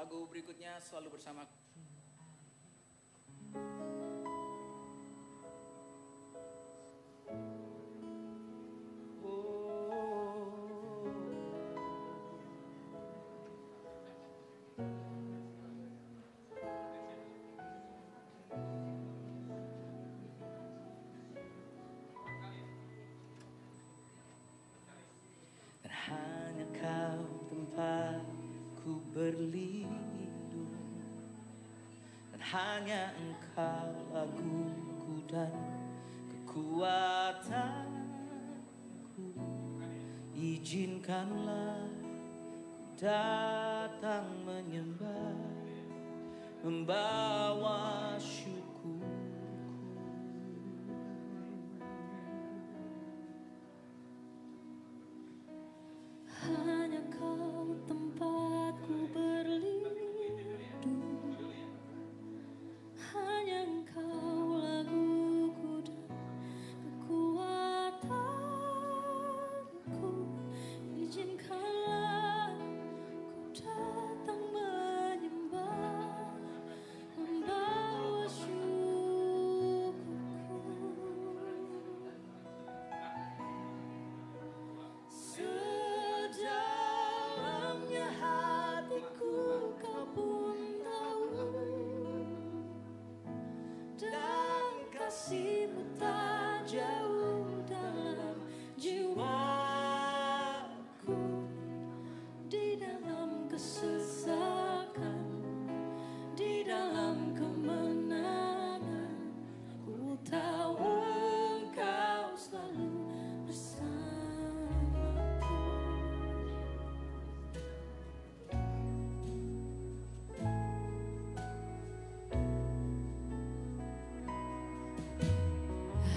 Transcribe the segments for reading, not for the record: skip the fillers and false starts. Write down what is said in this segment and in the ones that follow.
Lagu berikutnya Selalu Bersama. Dan hanya kau tempatku berlindung, dan hanya engkau laguku dan kekuatanku. Izinkanlah ku datang menyembah, membawa syukurku. Hanya kau tempatku berlindung, hanya engkau laguku dan kekuatanku. Izinkanlah ku datang menyembah, membawa syukurku. Sedalamnya hatiku kau pun tahu, dan kasihmu tak jauh dalam jiwaku. Di dalam kesesakan, di dalam kemenangan, ku tahu engkau selalu bersamaku.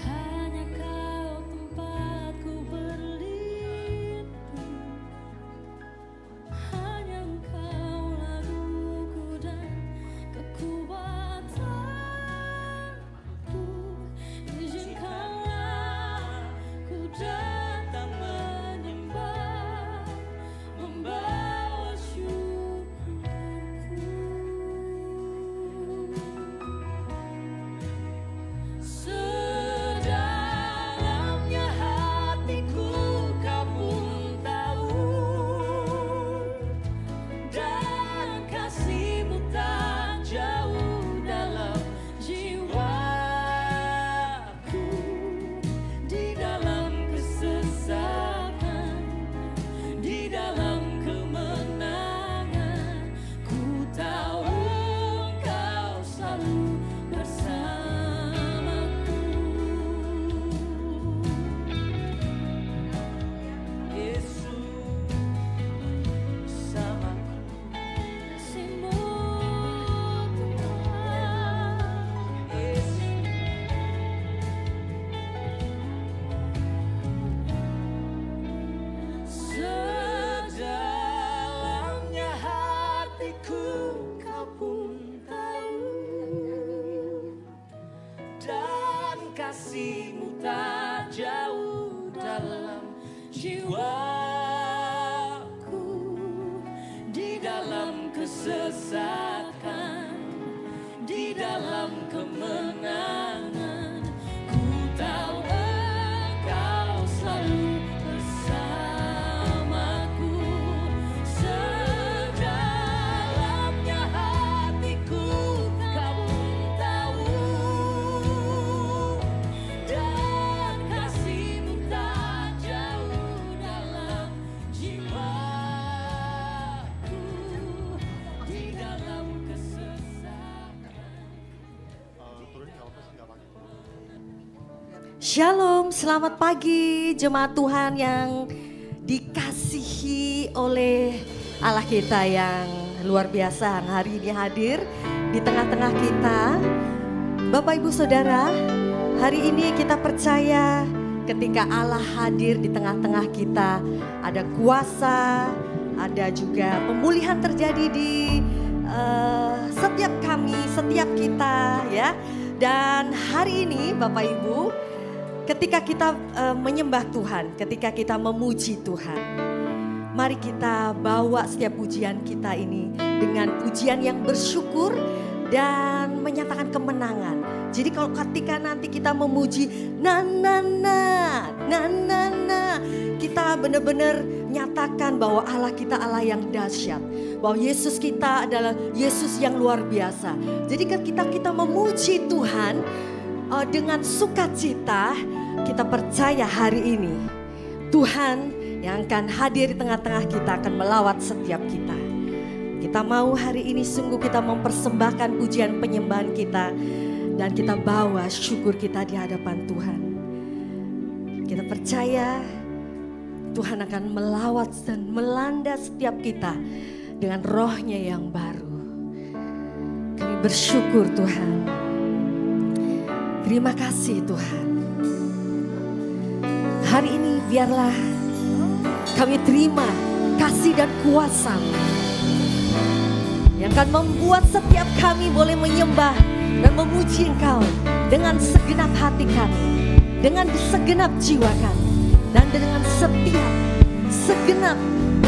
Hanya kau tempatku berlindung, hanya engkau laguku dan kekuatanku. Izinkanlah ku datang menyembah, membawa syukurku. Sedalamnya hatiku kau pun tahu, dan kasihmu tak jauh dalam jiwaku. Di dalam kesesakan, di dalam kemenangan, ku tahu engkau selalu bersamaku. Yesus bersamaku. Kasihmu Tuhan, Sedalamnya hatiku kau pun tahu, dan kasihmu tak jauh dalam jiwaku. Di dalam kesesakan, di dalam kemenangan, ku tahu engkau selalu bersamaku. Sedalamnya hatiku kau pun tahu, dan kasihmu tak jauh dalam jiwaku. Di dalam kesesakan. Shalom, selamat pagi jemaat Tuhan yang dikasihi oleh Allah kita yang luar biasa. Hari ini hadir di tengah-tengah kita. Bapak Ibu Saudara, hari ini kita percaya ketika Allah hadir di tengah-tengah kita, ada kuasa, ada juga pemulihan terjadi di setiap kami, setiap kita ya. Dan hari ini Bapak Ibu, ketika kita menyembah Tuhan, ketika kita memuji Tuhan, Mari kita bawa setiap pujian kita ini dengan pujian yang bersyukur dan menyatakan kemenangan. Jadi kalau ketika nanti kita memuji na na na na na na, kita benar-benar nyatakan bahwa Allah kita Allah yang dahsyat. Bahwa Yesus kita adalah Yesus yang luar biasa. Jadi ketika kita memuji Tuhan dengan sukacita, kita percaya hari ini Tuhan yang akan hadir di tengah-tengah kita akan melawat setiap kita. Kita mau hari ini sungguh kita mempersembahkan pujian penyembahan kita dan kita bawa syukur kita di hadapan Tuhan. Kita percaya Tuhan akan melawat dan melanda setiap kita dengan rohnya yang baru. Kami bersyukur Tuhan. Terima kasih Tuhan. Hari ini biarlah kami terima kasih dan kuasa yang akan membuat setiap kami boleh menyembah dan memuji Engkau dengan segenap hati kami, dengan segenap jiwa kami, dan dengan setiap segenap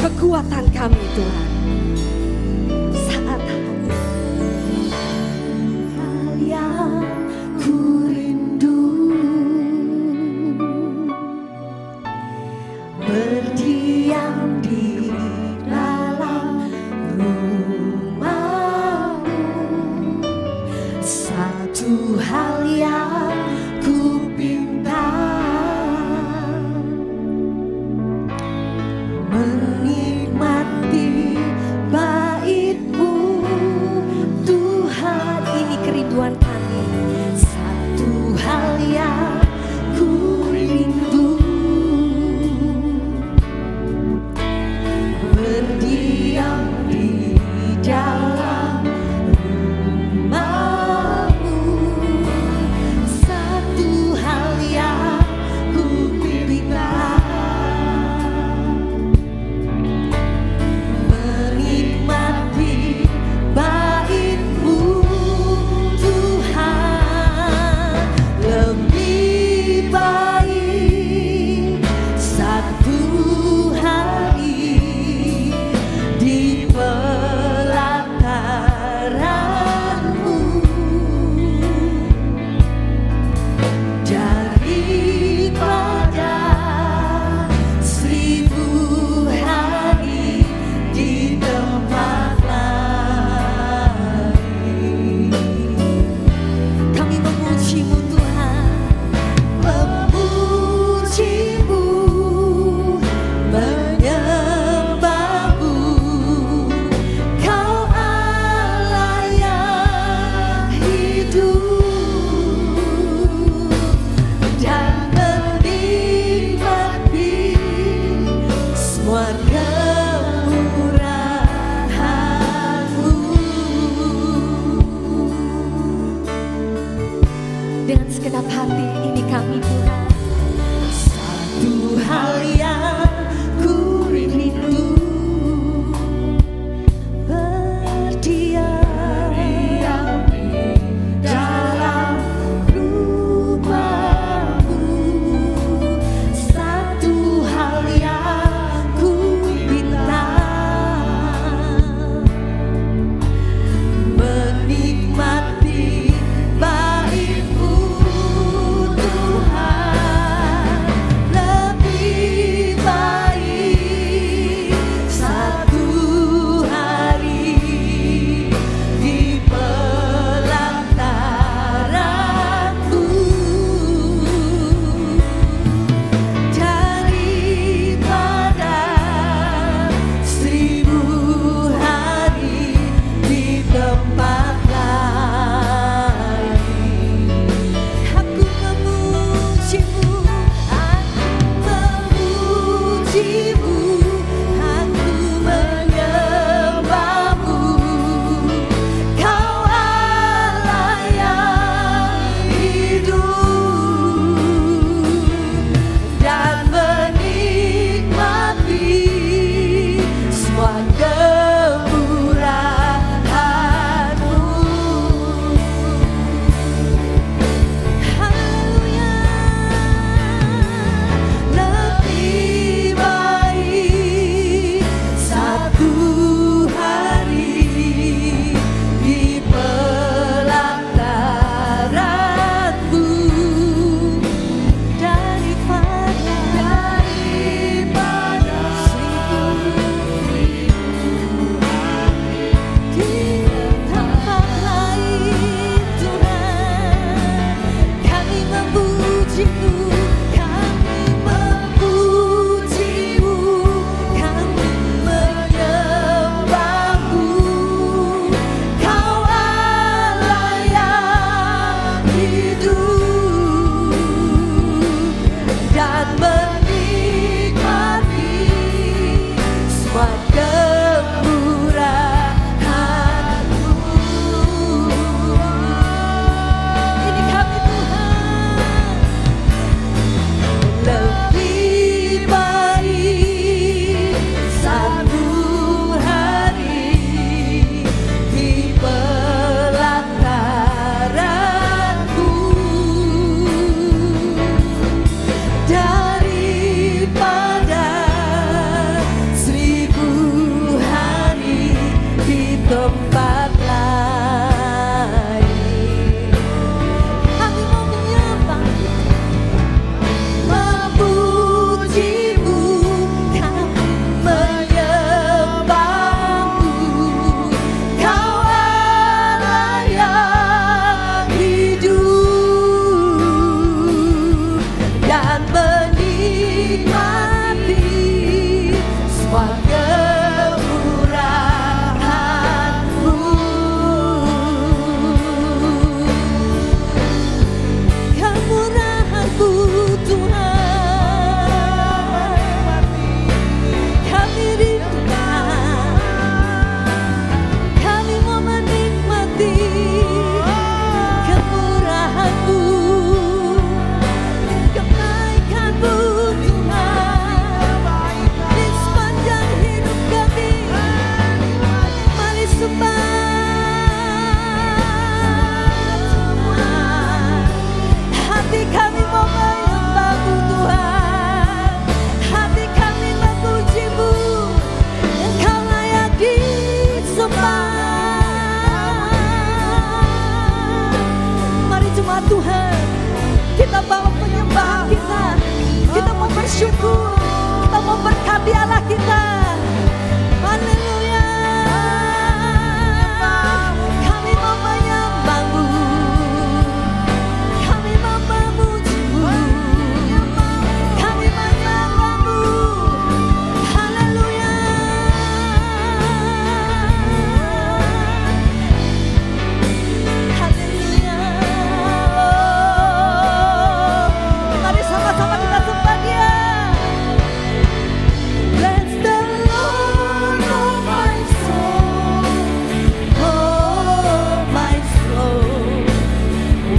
kekuatan kami Tuhan. Saat hal yang ku rindu berdiam di dalam rumah-Mu, satu hal yang ku pinta, menikmati bait-Mu Tuhan. Ini kerinduan kami, satu hal yang ku rindu berdiam di dalam rumah-Mu, satu hal yang ku pinta, menikmati bait-Mu Tuhan. Lebih baik satu hari di pelataran-Mu daripada 1000 hari di tempat lain. Kami memuji-Mu Tuhan, memuji-Mu, menyembah-Mu. Kau Allah yang hidup dan menikmati semua kemurahan-Mu. Dengan segenap hati ini kami Tuhan, satu hal yang ku rindu berdiam di dalam rumah-Mu, satu hal yang ku pinta, menikmati bait-Mu Tuhan. Lebih jemaat Tuhan, kita bawa penyembahan kita. Kita mau bersyukur, kita mau berkati Allah kita. Haleluya. Kami mau menyembah-Mu, kami mau memuji-Mu, kami menyembah-Mu. Haleluya. Haleluya. Mari sama-sama kita sembah Dia. Bless the Lord, oh my soul, oh my soul,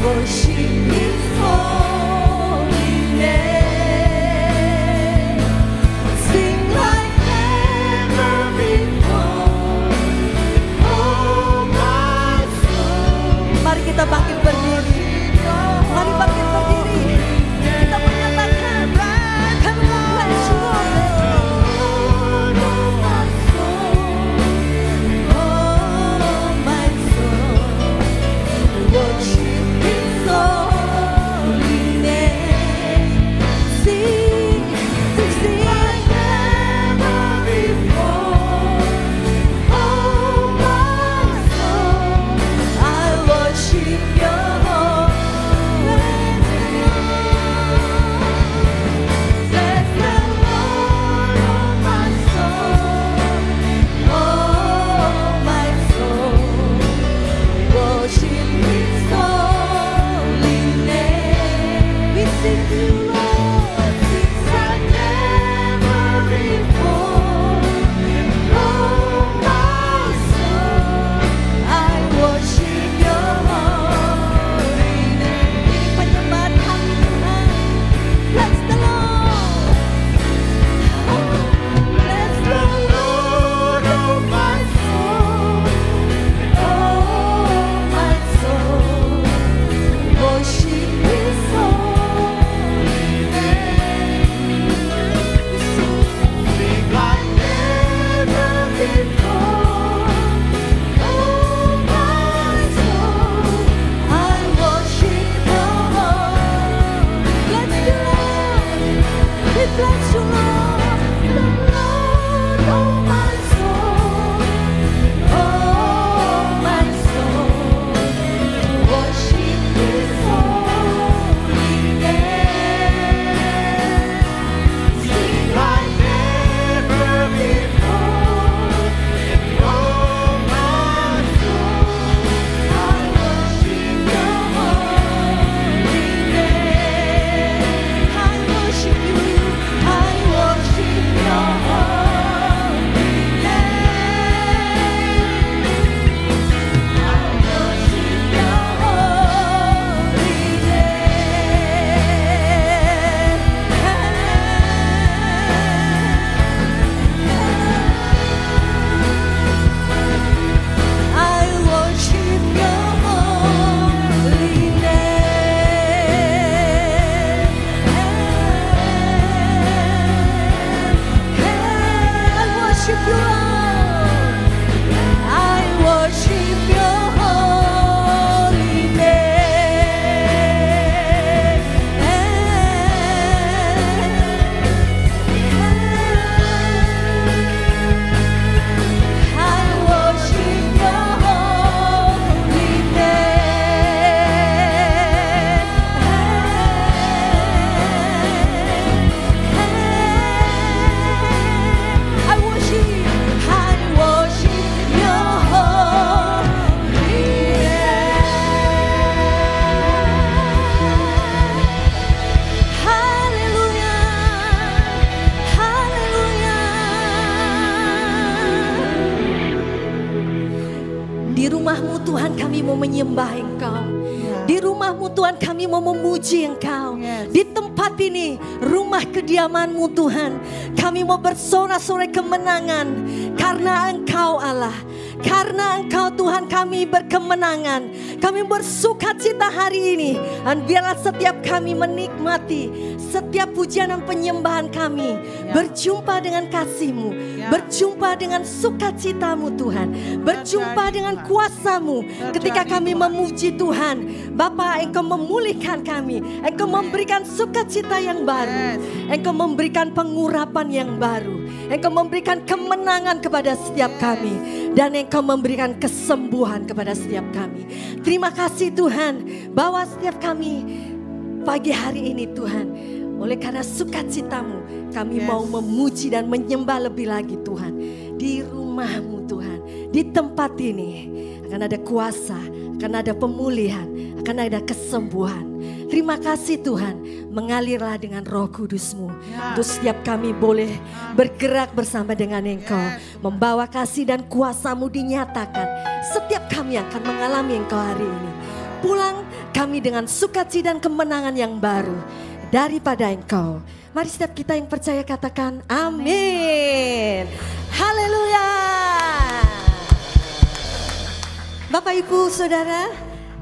worship His holy name. Sing like never before, oh my soul. Mari kita bangkit berdiri. Mari bangkit berdiri. Kita menyatakan, kami mau bless you, Lord. Oh my soul, worship His holy name. Sing like never before. Oh my soul, I worship Your holy name. Bless the Lord, oh my soul, oh my soul, worship His holy name. We sing to You, Lord, sing like never before. Oh my soul, I worship Your holy name. Ini penyembahan kami Tuhan. Bless the Lord. Bless the Lord, oh my soul, oh my soul, worship His holy name. Sing like never before. Oh my soul, I worship Your holy. Bless the Lord. We bless You, Lord. The Lord, oh my soul, oh my soul, worship His holy name. Sing like never before. Oh my soul, I worship Your holy name. I worship You, I worship Your holy rumah-Mu Tuhan kami mau menyembah Engkau. Di rumah-Mu Tuhan kami mau memuji Engkau. Di tempat ini rumah kediaman-Mu Tuhan, kami mau bersorak-sorai kemenangan karena Engkau Allah. Karena Engkau Tuhan kami berkemenangan. Kami bersuka cita hari ini. Dan biarlah setiap kami menikmati setiap pujian dan penyembahan kami. Berjumpa dengan kasih-Mu. Berjumpa dengan sukacita-Mu Tuhan. Berjumpa dengan kuasa-Mu. Ketika kami memuji Tuhan. Bapa Bapa, Engkau memulihkan kami. Engkau memberikan sukacita yang baru. Engkau memberikan pengurapan yang baru. Engkau memberikan kemenangan kepada setiap kami. Dan Engkau memberikan kesembuhan kepada setiap kami. Terima kasih Tuhan, bahwa setiap kami pagi hari ini Tuhan, oleh karena sukacitamu, kami mau memuji dan menyembah lebih lagi Tuhan. Di rumah-Mu Tuhan, di tempat ini akan ada kuasa, akan ada pemulihan, akan ada kesembuhan. Terima kasih Tuhan, mengalirlah dengan Roh Kudus-Mu. Untuk setiap kami boleh bergerak bersama dengan Engkau. Membawa kasih dan kuasa-Mu dinyatakan. Setiap kami akan mengalami Engkau hari ini. Pulang kami dengan sukacita dan kemenangan yang baru daripada Engkau. Mari setiap kita yang percaya katakan amin. Haleluya. Bapak Ibu Saudara,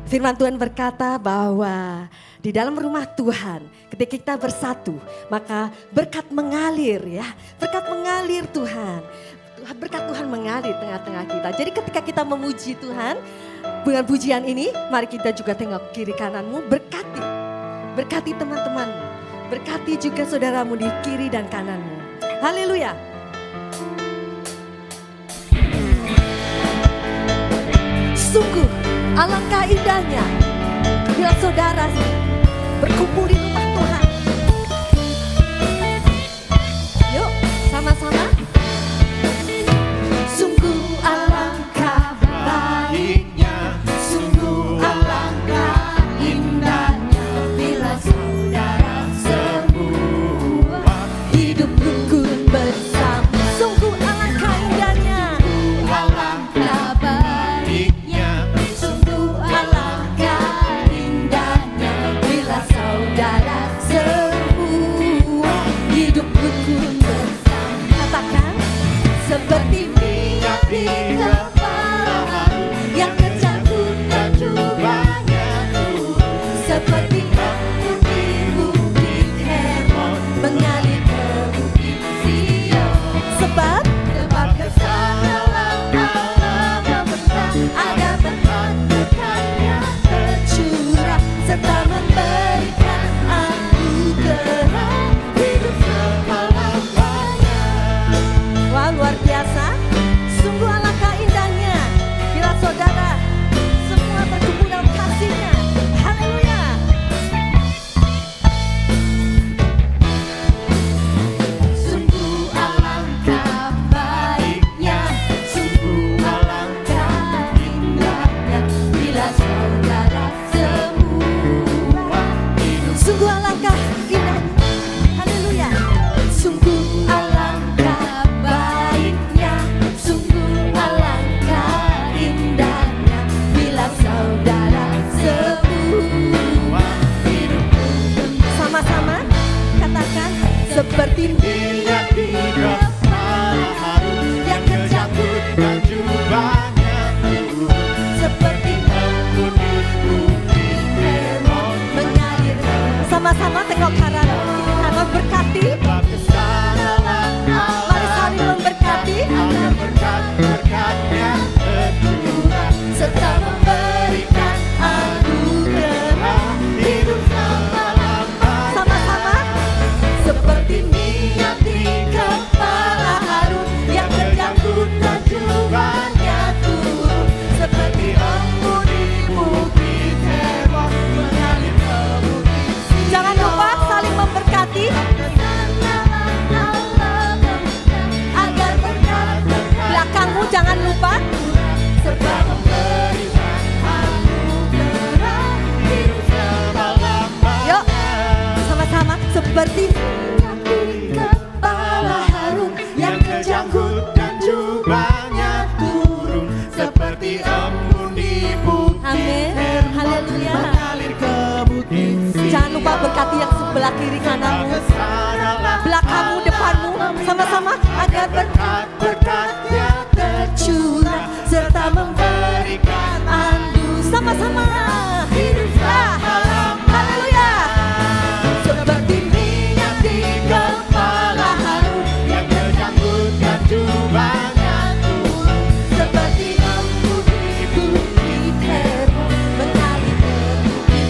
firman Tuhan berkata bahwa di dalam rumah Tuhan ketika kita bersatu maka berkat mengalir ya. Berkat mengalir Tuhan. Berkat Tuhan mengalir tengah-tengah kita. Jadi ketika kita memuji Tuhan dengan pujian ini, mari kita juga tengok kiri kananmu, berkati. Berkati teman-temanmu. Berkati juga saudaramu di kiri dan kananmu. Haleluya. Sungguh alangkah indahnya bila saudara berkumpul di rumah Tuhan. Yuk sama-sama. Sungguh alangkah baiknya, sungguh alangkah indahnya bila saudara semua hidup rukun bersama. Sungguh alangkah indahnya, alangkah baiknya, sungguh alangkah indahnya bila saudara semua hidup rukun bersama. Katakan seperti minyak di kepala yang kecampur dan jubahnya turun, seperti angin di bukit Hermon mengalir ke bukit Sion. Sebab kesanalah Allah memerintah agar berkat-berkat-Nya tercurah serta memberikan anugerah hidup selama-lamanya. Wah, luar biasa. Sungguh alangkah indahnya bila saudara semua berkumpul dalam kasih-Nya. Haleluya. Sungguh alangkah baiknya, sungguh alangkah indahnya bila saudara semua hidup. Sungguh alangkah indahnya. Haleluya. Sungguh alangkah baiknya, sungguh alangkah indahnya bila saudara semua hidup. Sama-sama katakan seperti minyak di kepala Harun yang kecampur dan jubahnya turun, seperti embun di bukit Hermon mengalir. Sama-sama tengok kanan berkati. Mari saling memberkati agar berkat-berkat-Nya tercurah serta memberikan anugerah hidup selama-lamanya. Sama-sama seperti minyak di kepala Harun yang kecampur dan jubahnya turun, seperti embun di bukit Hermon mengalir ke bukit Sion. Jangan lupa saling memberkati agar berkat-berkat belakangmu, jangan lupa serta memberikan anugerah hidup selama-lamanya. Yuk sama-sama seperti minyak di kepala Harun yang kejanggut dan jubahnya turun, seperti embun di bukit Hermon mengalir ke bukit Sion. Jangan lupa berkati yang sebelah kiri kananmu, belakangmu, depanmu, sama-sama agar berkat-berkat-Nya tercurah serta memberikan sama-sama hidup haleluya. Seperti minyak di kepala Harun yang kejanggut dan jubahnya turun, seperti embun di bukit Hermon mengalir ke bukit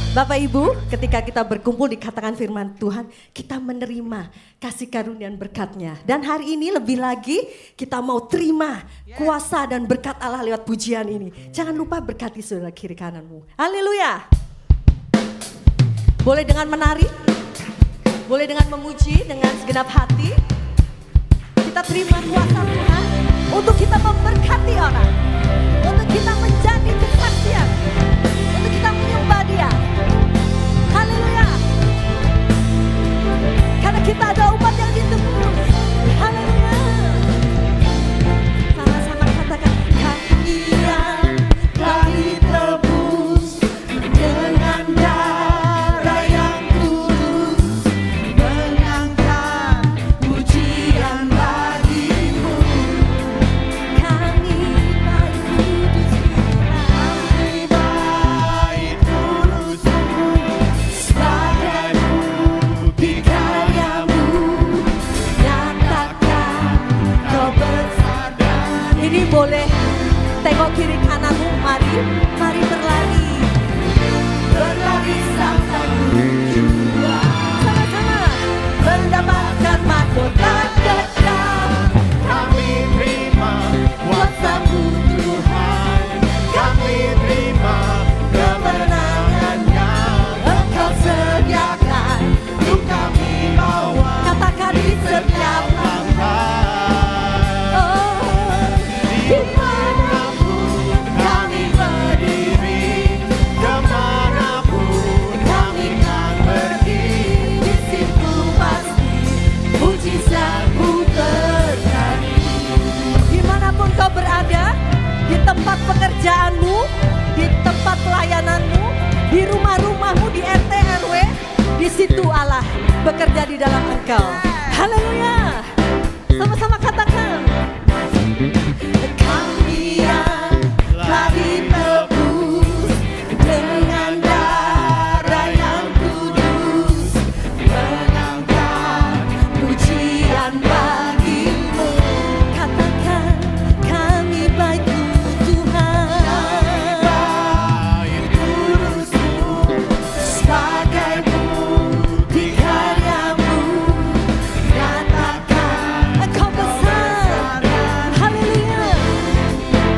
Bapak Ibu, ketika kita berkumpul dikatakan firman Tuhan, kita menerima kasih karunia dan berkat-Nya. Dan hari ini lebih lagi kita mau terima kuasa dan berkat Allah lewat pujian ini. Jangan lupa berkati saudara kiri kananmu. Haleluya. Boleh dengan menari, boleh dengan memuji, dengan segenap hati. Kita terima kuasa Tuhan untuk kita memberkati orang, untuk kita menjadi kesaksian, untuk kita menyembah Dia. Haleluya. Karena kita ada umat yang ditebus. Haleluya. Sama-sama katakan, kami yang telah ditebus dengan darah yang kudus, mengangkat pujian bagimu. Kami baik kudus, kami baik kudus, sebagai bukti karyamu, nyatakan kau besar. Ini boleh tengok kiri kananmu, mari berlari, berlari sampai tujuan. Sama-sama mendapatkan mahkota kekal. Kami terima kuasa-Mu Tuhan, kami terima kemenangan yang Engkau sediakan, untuk kami bawa katakan di setiap langkah. oh, Dimanapun kami berdiri, kemanapun kami kan pergi, di situ pasti mujizat-Mu terjadi. Dimanapun kau berada, di tempat pekerjaanmu, di tempat pelayananmu, di rumah-rumahmu, di RT RW, di situ Allah bekerja di dalam engkau. Haleluya. Sama-sama katakan, kami yang telah ditebus dengan darah yang kudus, mengangkat pujian bagimu. Katakan, kami baik Tuhan, baik kudus-Mu, sebagai bukti karyamu, nyatakan Engkau besar. Haleluya.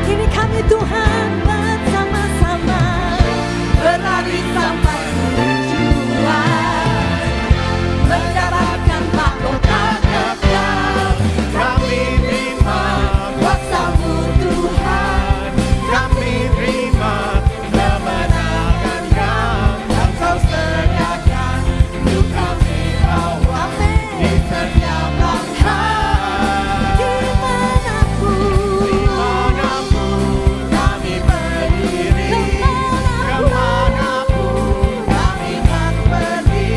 Ini kami Tuhan bersama-sama berlari sampai tujuan, mendapatkan mahkota kekal. kami terima Kuasa-Mu Tuhan, kami terima kemenangan yang Engkau sediakan, untuk kami bawa di setiap langkah. Dimanapun kami berdiri, kemanapun kami kan pergi,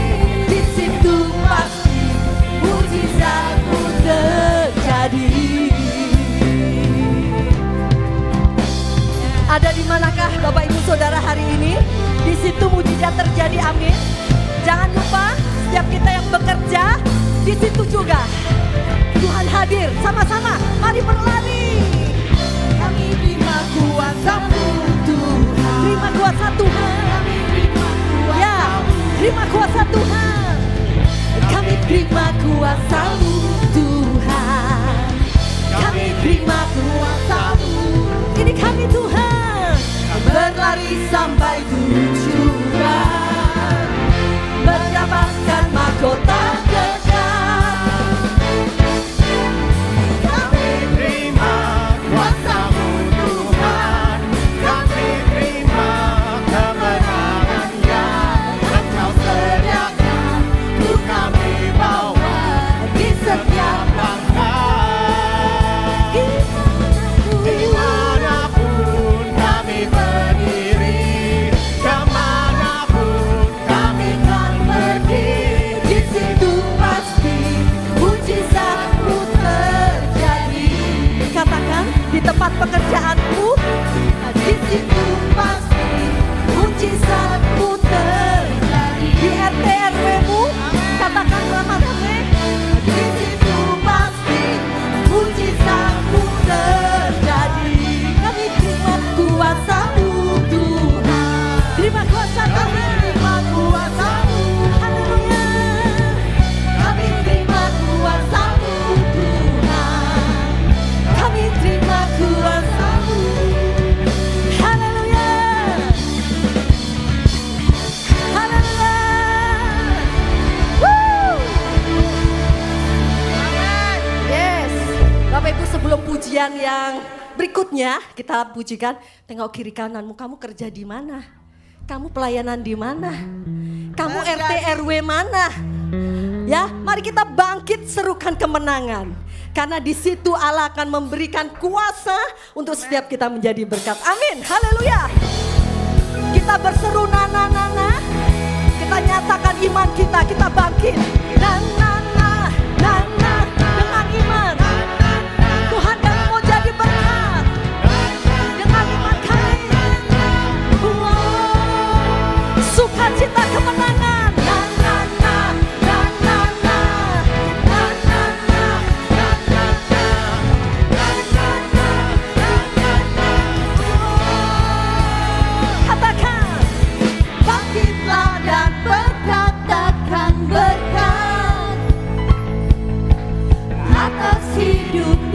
di situ pasti mujizat-Mu terjadi. Ada di manakah Bapak Ibu Saudara hari ini? Di situ mujizat terjadi, amin. Jangan lupa setiap kita yang bekerja, di situ juga Tuhan hadir. Sama-sama, mari berlari. Kami terima kuasa-Mu Tuhan. Terima kuasa Tuhan. Ya, terima kuasa Tuhan. Kami terima kuasa-Mu Tuhan. Kami terima kuasa-Mu. Ini kami Tuhan, berlari sampai tujuan, mendapatkan mahkota kekal. kami terima kuasa-Mu Tuhan, kami terima kemenangan yang Engkau sediakan, untuk kami bawa Di setiap langkah. dimanapun Dimanapun kami berdiri, kemanapun kami kan pergi, di situ pasti mujizat-Mu terjadi. Katakan, di tempat pekerjaanmu, di situ pasti mujizat-Mu terjadi. Di RT RW-mu, katakan ramai-ramai, di situ pasti mujizat-Mu terjadi. Kami terima kuasa-Mu Tuhan. Terima kuasa Tuhan. pujian yang berikutnya kita pujikan. Tengok kiri kananmu, kamu kerja di mana? Kamu pelayanan di mana? Kamu RT RW mana? Ya, mari kita bangkit serukan kemenangan. Karena di situ Allah akan memberikan kuasa untuk setiap kita menjadi berkat. Amin. Haleluya. Kita berseru nana nana. Kita nyatakan iman kita, kita bangkit. Nana nana dengan iman. Tuhan kami mau jadi berkat. Dengan iman kami. Wow. Sukacita kemenangan.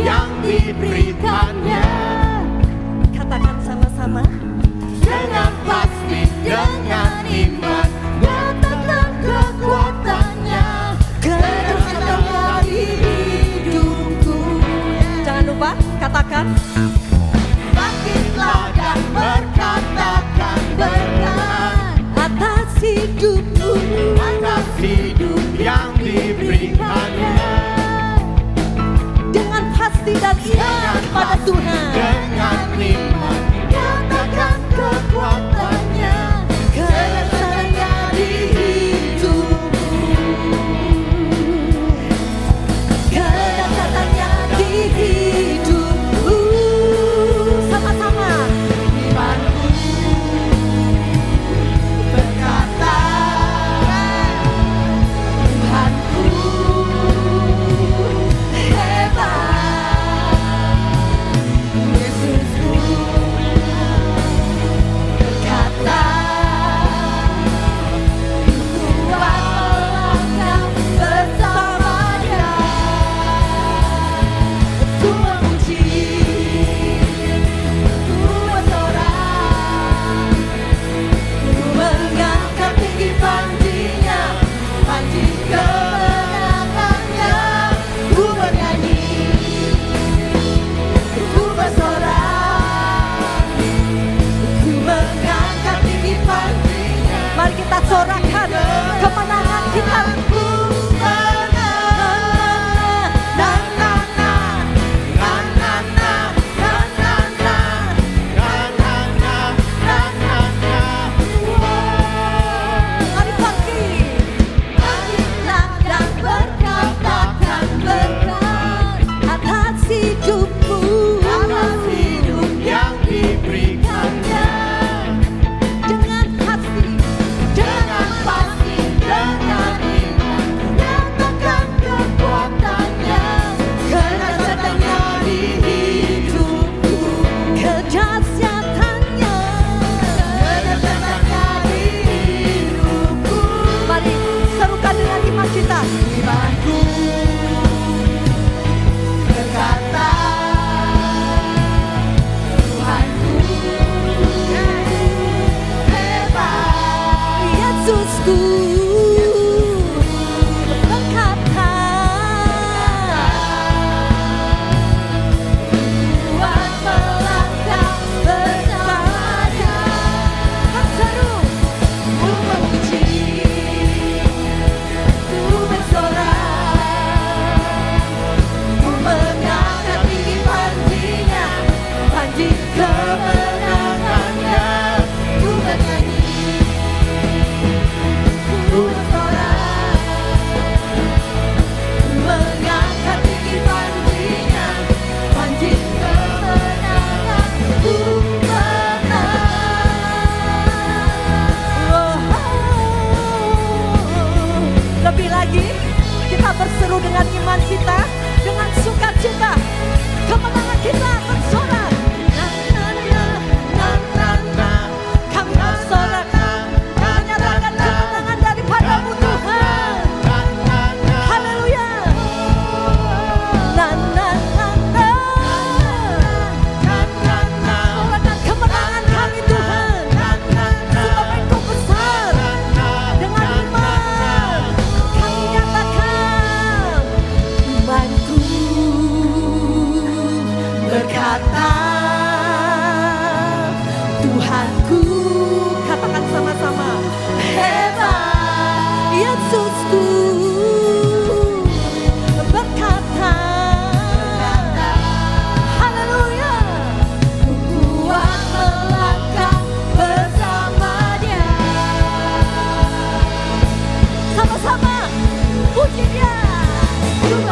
Yang diberikannya, Katakan sama-sama. dengan pasti, dengan iman, nyatakan kekuatannya, kerajaan di hidupku. Jangan lupa katakan. Bangkitlah dan berkatakan berkat Atas hidupku, atas hidup yang diberikannya, dengan pasti dan iman pada Tuhan. dengan iman, nyatakan kekuatannya, kerajaan di hidupku. Kedatangannya di hidupku. Sama-sama. Imanku berkata, Tuhanku hebat, Yesusku berkata, Tuhan melangkah bersamanya. Ku memuji, ku bersorak, ku mengangkat tinggi panjinya, panji kemenangannya. Ku bernyanyi, ku bersorak, ku mengangkat tinggi panjinya. Mari kita sorakan kemenangan kita. Mari bangkit. Bangkitlah dan berkatakan berkat atas hidupku. Atas hidup yang diberikannya, Dengan pasti, dengan pasti, dengan iman, nyatakan kekuatannya, kerajaannya di hidupku, kedahsyatannya. kerajaannya di hidupku. Mari serukan dengan iman kita. Imanku berkata, Tuhanku hebat, Yesusku berkata, Tuhan melangkah bersamanya. berseru, Ku memuji, ku bersorak, ku mengangkat tinggi panjinya, panji kemenangannya. Ku bernyanyi, ku bersorak, ku mengangkat tinggi panjinya, panji kemenangan. Ku menang. lebih lagi kita berseru dengan iman kita, dengan sukacita. Kemenangan kita bersorak. Kami bersorak menyatakan kemenangan daripadamu Tuhan. Haleluya. Sorakan kemenangan kami Tuhan. Sebab Engkau besar. Dengan iman kami nyatakan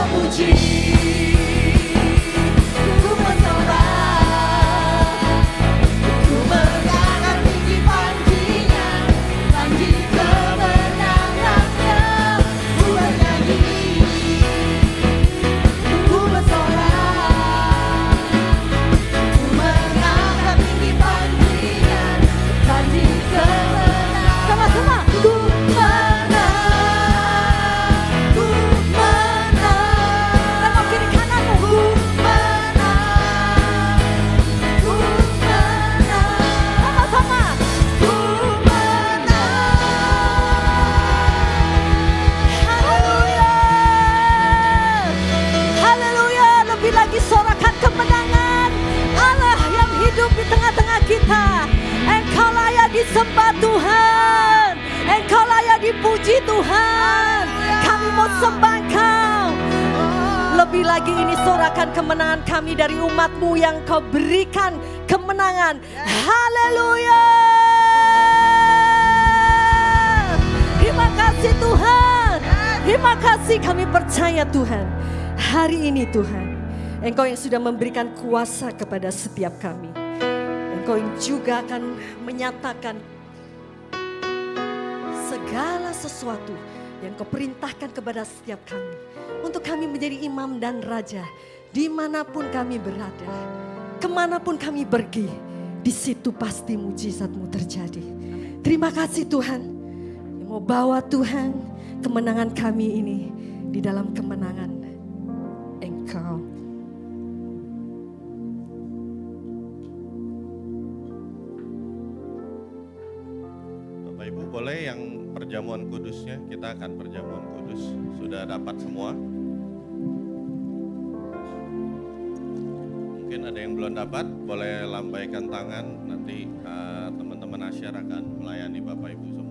memuji, ku bersorak, ku mengangkat tinggi panjinya, panji kemenangannya, ku bernyanyi, ku bersorak, ku mengangkat tinggi panjinya, panji kemenangan. Sama-sama, ku menang, ku menang. Tengok kiri kananmu, ku menang, ku menang. Sama-sama, ku menang. Haleluya, haleluya. Lebih lagi sorakan kemenangan Allah yang hidup di tengah-tengah kita. Engkau layak disembah Tuhan, Engkau layak dipuji Tuhan. Kami mau sembah Engkau. Lebih lagi ini sorakan kemenangan kami dari umat-Mu yang Kau berikan kemenangan. Haleluya. Terima kasih Tuhan. Terima kasih, kami percaya Tuhan. Hari ini Tuhan, Engkau yang sudah memberikan kuasa kepada setiap kami. Engkau yang juga akan menyatakan segala sesuatu yang Kau perintahkan kepada setiap kami. Untuk kami menjadi imam dan raja dimanapun kami berada. Kemanapun kami pergi, di situ pasti mujizat-Mu terjadi. Terima kasih Tuhan. Yang mau bawa Tuhan kemenangan kami ini di dalam kemenangan Engkau. Bapak Ibu boleh yang perjamuan kudusnya, kita akan perjamuan kudus. Sudah dapat semua? Mungkin ada yang belum dapat, boleh lambaikan tangan. Nanti teman-teman asyar akan melayani Bapak Ibu semua.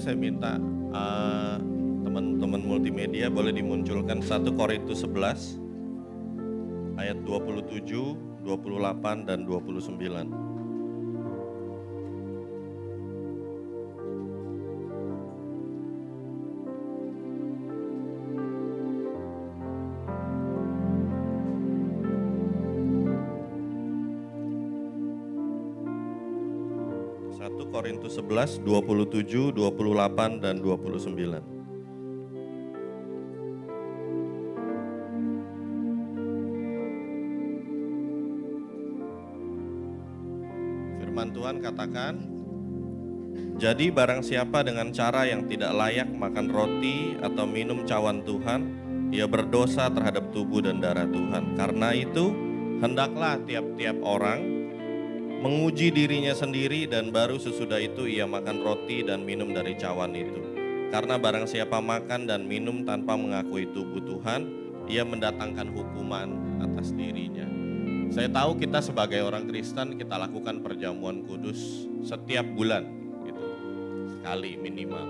Saya minta teman-teman multimedia boleh dimunculkan 1 Korintus 11 ayat 27, 28 dan 29. Korintus 11, 27, 28, dan 29. Firman Tuhan katakan, jadi barang siapa dengan cara yang tidak layak makan roti atau minum cawan Tuhan, ia berdosa terhadap tubuh dan darah Tuhan. Karena itu, hendaklah tiap-tiap orang menguji dirinya sendiri dan baru sesudah itu ia makan roti dan minum dari cawan itu. Karena barang siapa makan dan minum tanpa mengakui tubuh Tuhan, ia mendatangkan hukuman atas dirinya. Saya tahu kita sebagai orang Kristen kita lakukan perjamuan kudus setiap bulan gitu. Sekali minimal.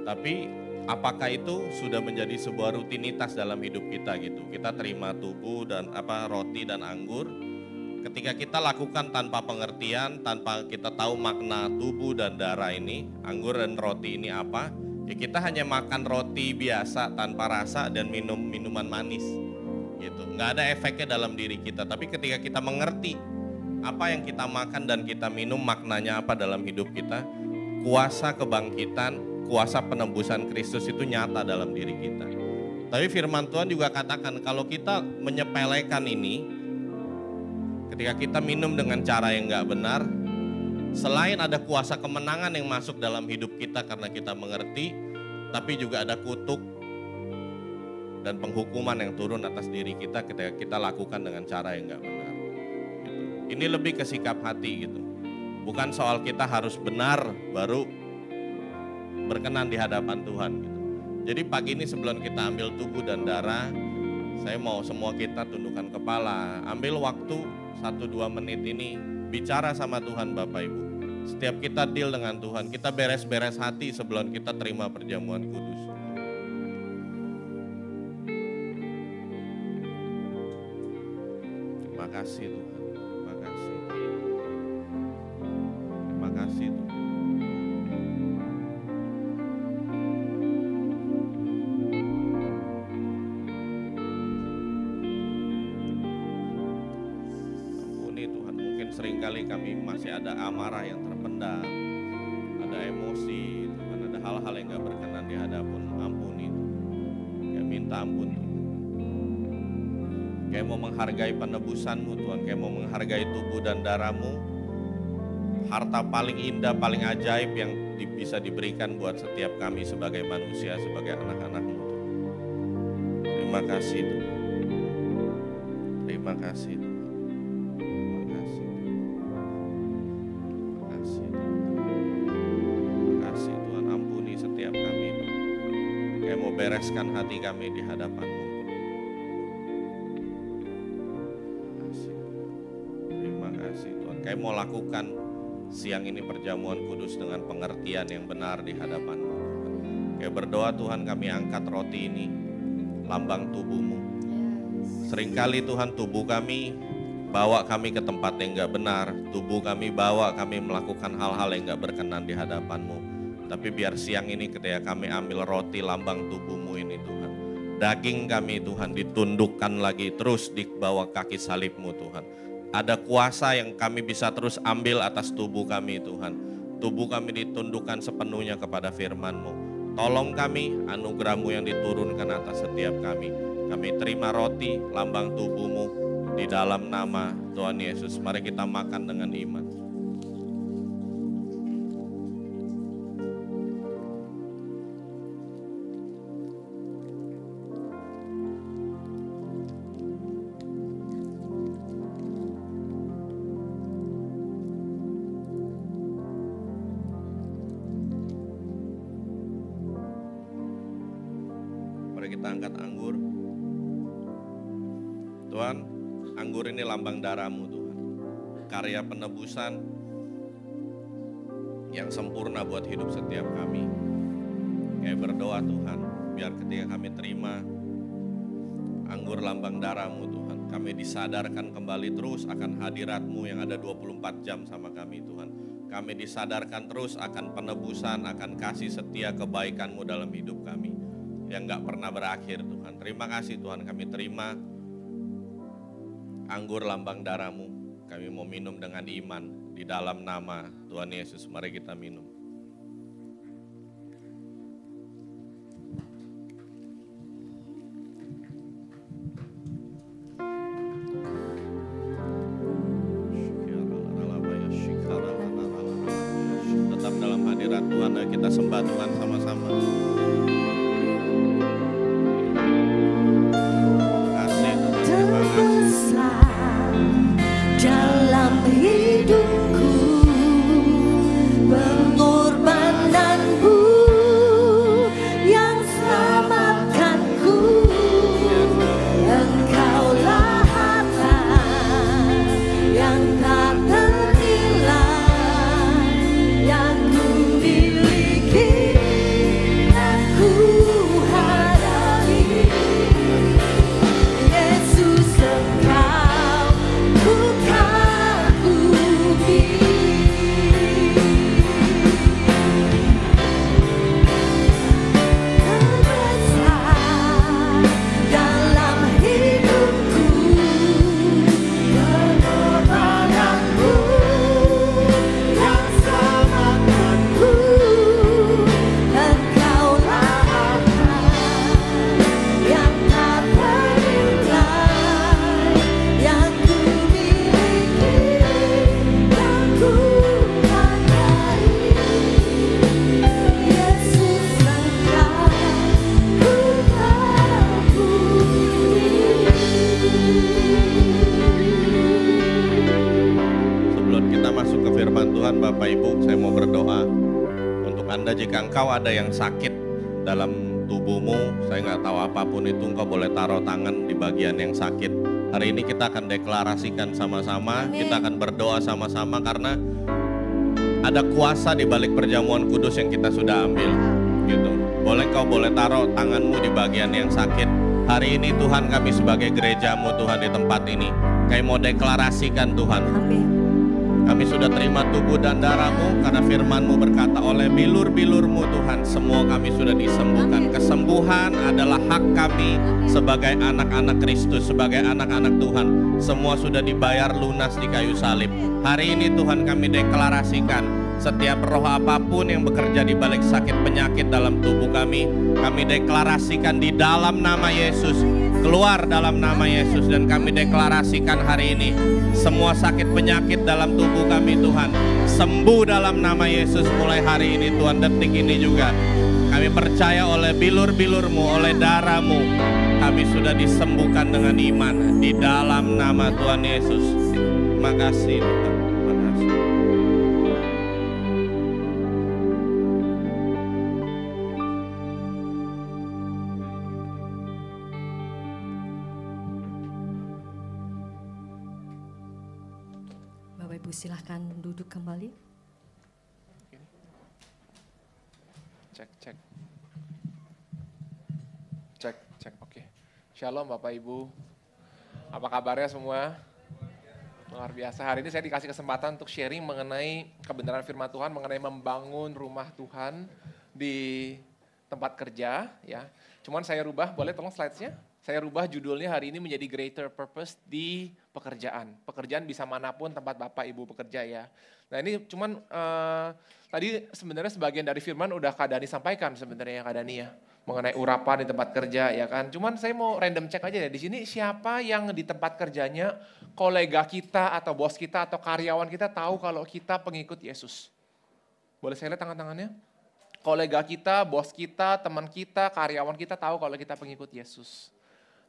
Tapi apakah itu sudah menjadi sebuah rutinitas dalam hidup kita gitu? Kita terima tubuh dan roti dan anggur. Ketika kita lakukan tanpa pengertian, tanpa kita tahu makna tubuh dan darah ini, anggur dan roti ini apa, ya kita hanya makan roti biasa tanpa rasa dan minum minuman manis gitu. Nggak ada efeknya dalam diri kita. Tapi ketika kita mengerti apa yang kita makan dan kita minum maknanya apa dalam hidup kita, kuasa kebangkitan, kuasa penebusan Kristus itu nyata dalam diri kita. Tapi firman Tuhan juga katakan kalau kita menyepelekan ini, ketika kita minum dengan cara yang gak benar, selain ada kuasa kemenangan yang masuk dalam hidup kita karena kita mengerti, tapi juga ada kutuk dan penghukuman yang turun atas diri kita ketika kita lakukan dengan cara yang gak benar. Gitu. Ini lebih ke sikap hati gitu. Bukan soal kita harus benar baru berkenan di hadapan Tuhan. Gitu. Jadi pagi ini sebelum kita ambil tubuh dan darah, saya mau semua kita tundukkan kepala, ambil waktu 1-2 menit ini bicara sama Tuhan Bapak Ibu. Setiap kita deal dengan Tuhan, kita beres-beres hati sebelum kita terima perjamuan kudus. Terima kasih Tuhan, terima kasih. Terima kasih Tuhan. Ampuni Tuhan, mungkin seringkali kami masih ada amarah yang terpendam, ada emosi, Tuhan, ada hal-hal yang gak berkenan di hadapan. Ampuni Tuhan. Kami minta ampun Tuhan. Kami mau menghargai penebusan-Mu Tuhan, kami mau menghargai tubuh dan darah-Mu, harta paling indah, paling ajaib yang bisa diberikan buat setiap kami sebagai manusia, sebagai anak-anak-Mu Tuhan. Terima kasih Tuhan. Terima kasih Tuhan. Terima kasih Tuhan. Terima kasih Tuhan. Terima kasih Tuhan, ampuni setiap kami Tuhan. Kami mau bereskan hati kami di hadapan-Mu. Kami mau lakukan siang ini perjamuan kudus dengan pengertian yang benar di hadapan-Mu. Kami berdoa Tuhan, kami angkat roti ini, lambang tubuh-Mu. Seringkali Tuhan tubuh kami bawa kami ke tempat yang gak benar, tubuh kami bawa kami melakukan hal-hal yang gak berkenan di hadapan-Mu. Tapi biar siang ini ketika kami ambil roti lambang tubuh-Mu ini Tuhan, daging kami Tuhan ditundukkan lagi terus di bawah kaki salib-Mu Tuhan. Ada kuasa yang kami bisa terus ambil atas tubuh kami Tuhan. Tubuh kami ditundukkan sepenuhnya kepada firman-Mu. Tolong kami, anugerah-Mu yang diturunkan atas setiap kami. Kami terima roti, lambang tubuh-Mu di dalam nama Tuhan Yesus. Mari kita makan dengan iman. Kita angkat anggur. Tuhan, anggur ini lambang darah-Mu Tuhan. Karya penebusan yang sempurna buat hidup setiap kami. Kami berdoa Tuhan, biar ketika kami terima anggur lambang darah-Mu Tuhan, kami disadarkan kembali terus akan hadirat-Mu yang ada 24 jam sama kami Tuhan. Kami disadarkan terus akan penebusan, akan kasih setia kebaikan-Mu dalam hidup kami yang gak pernah berakhir Tuhan. Terima kasih Tuhan, kami terima anggur lambang darah-Mu. Kami mau minum dengan iman di dalam nama Tuhan Yesus. Mari kita minum. Tetap dalam hadirat Tuhan, kita sembah Tuhan sama-sama. Dalam hidupku, pengorbananmu yang selamatkanku. Engkaulah harta yang tak ternilai yang ku miliki dan ku hargai. Yesus, Engkau ku kagumi. Terbesar dalam hidupku, pengorbananmu yang selamatkanku. Engkaulah harta yang tak ternilai yang ku miliki dan ku hargai. Yesus, Engkau ku kagumi. Sebelum kita masuk ke firman Tuhan, Bapak Ibu, saya mau berdoa untuk Anda. Jika engkau ada yang sakit dalam tubuhmu, saya nggak tahu apapun itu, engkau boleh taruh tangan di bagian yang sakit. Hari ini kita akan deklarasikan sama-sama, kita akan berdoa sama-sama karena Ada kuasa di balik perjamuan kudus yang kita sudah ambil. Gitu. Kau boleh taruh tanganmu di bagian yang sakit. Hari ini Tuhan, kami sebagai gerejamu Tuhan di tempat ini, kami mau deklarasikan Tuhan. Amin. Kami sudah terima tubuh dan darah-Mu karena firman-Mu berkata oleh bilur-bilur-Mu Tuhan, semua kami sudah disembuhkan. Kesembuhan adalah hak kami sebagai anak-anak Kristus, sebagai anak-anak Tuhan. Semua sudah dibayar lunas di kayu salib. Hari ini Tuhan kami deklarasikan setiap roh apapun yang bekerja di balik sakit penyakit dalam tubuh kami deklarasikan di dalam nama Yesus, keluar dalam nama Yesus. Dan kami deklarasikan hari ini semua sakit penyakit dalam tubuh kami Tuhan sembuh dalam nama Yesus mulai hari ini Tuhan. Detik ini juga kami percaya oleh bilur-bilur-Mu, oleh darah-Mu, kami sudah disembuhkan dengan iman di dalam nama Tuhan Yesus. Terima kasih Tuhan. Terima kasih. Bapak Ibu silahkan duduk kembali. Cek. Oke. Shalom Bapak Ibu. Apa kabarnya semua? Luar biasa. Hari ini saya dikasih kesempatan untuk sharing mengenai kebenaran firman Tuhan, mengenai membangun rumah Tuhan di tempat kerja. Ya. Cuman saya rubah, boleh tolong slides-nya? Saya rubah judulnya hari ini menjadi Greater Purpose di pekerjaan. Pekerjaan bisa manapun tempat Bapak Ibu bekerja ya. Nah ini cuman tadi sebenarnya sebagian dari firman udah Kak Dani sampaikan sebenarnya Kak Dani ya. Mengenai urapan di tempat kerja ya kan. Cuman saya mau random cek aja ya di sini siapa yang di tempat kerjanya kolega kita atau bos kita atau karyawan kita tahu kalau kita pengikut Yesus. Boleh saya lihat tangan-tangannya? Kolega kita, bos kita, teman kita, karyawan kita tahu kalau kita pengikut Yesus.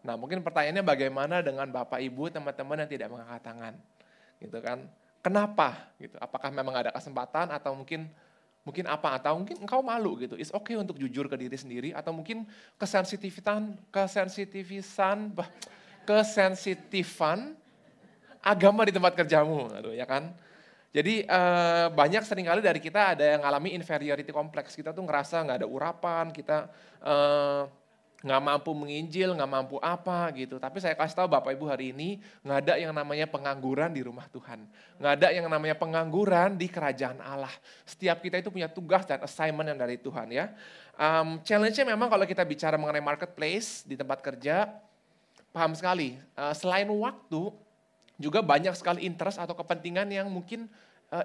Nah mungkin pertanyaannya bagaimana dengan Bapak Ibu, teman-teman yang tidak mengangkat tangan. Gitu kan. Kenapa? Gitu. Apakah memang ada kesempatan atau mungkin apa? Atau mungkin engkau malu gitu. It's okay untuk jujur ke diri sendiri. Atau mungkin kesensitifan agama di tempat kerjamu. Aduh, ya kan? Jadi banyak seringkali dari kita ada yang ngalami inferiority complex. Kita tuh ngerasa nggak ada urapan, kita nggak mampu menginjil, nggak mampu apa gitu. Tapi saya kasih tahu Bapak Ibu hari ini, nggak ada yang namanya pengangguran di rumah Tuhan. Nggak ada yang namanya pengangguran di kerajaan Allah. Setiap kita itu punya tugas dan assignment yang dari Tuhan ya. Challenge-nya memang kalau kita bicara mengenai marketplace di tempat kerja, paham sekali. Selain waktu, juga banyak sekali interest atau kepentingan yang mungkin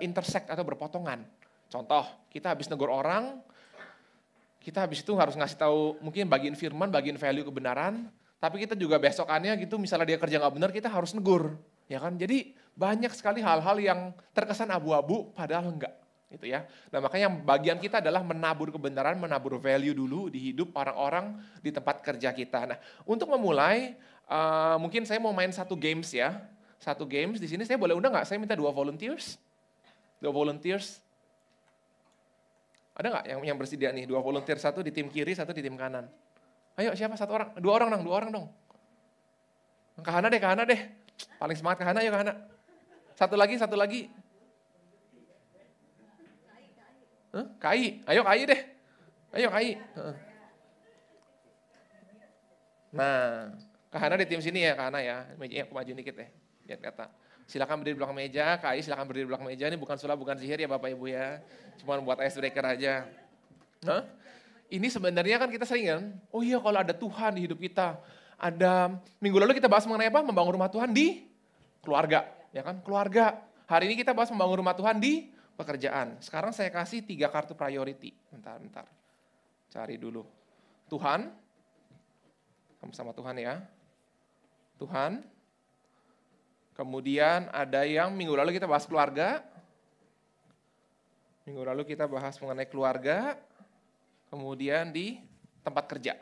intersect atau berpotongan. Contoh, kita habis negur orang, kita habis itu harus ngasih tahu mungkin bagian firman, bagian value kebenaran, tapi kita juga besokannya gitu misalnya dia kerja nggak benar kita harus negur, ya kan? Jadi banyak sekali hal-hal yang terkesan abu-abu padahal enggak, gitu ya. Nah makanya bagian kita adalah menabur kebenaran, menabur value dulu di hidup orang-orang di tempat kerja kita. Nah untuk memulai mungkin saya mau main satu games ya, satu games di sini saya boleh undang nggak? Saya minta 2 volunteers. Ada nggak yang bersedia nih, 2 volunteer, satu di tim kiri, satu di tim kanan. Ayo siapa? 1 orang, 2 orang dong. Kak Hana deh. Paling semangat Kak Hana, ayo Kak Hana. Satu lagi. Kai, ayo Kai deh. Ayo Kai. Nah, Kak Hana di tim sini ya Kak Hana ya. Mejanya aku maju dikit deh, lihat kata. Silakan berdiri di belakang meja, Kai silakan berdiri di belakang meja. Ini bukan sulap, bukan sihir ya Bapak Ibu ya. Cuma buat icebreaker aja. Nah, ini sebenarnya kan kita sering kan, oh iya kalau ada Tuhan di hidup kita. Ada, minggu lalu kita bahas mengenai apa? Membangun rumah Tuhan di keluarga. Ya kan, keluarga. Hari ini kita bahas membangun rumah Tuhan di pekerjaan. Sekarang saya kasih 3 kartu priority. Bentar. Cari dulu. Tuhan, kamu sama Tuhan ya. Tuhan. Kemudian ada yang minggu lalu kita bahas keluarga. Minggu lalu kita bahas mengenai keluarga. Kemudian di tempat kerja.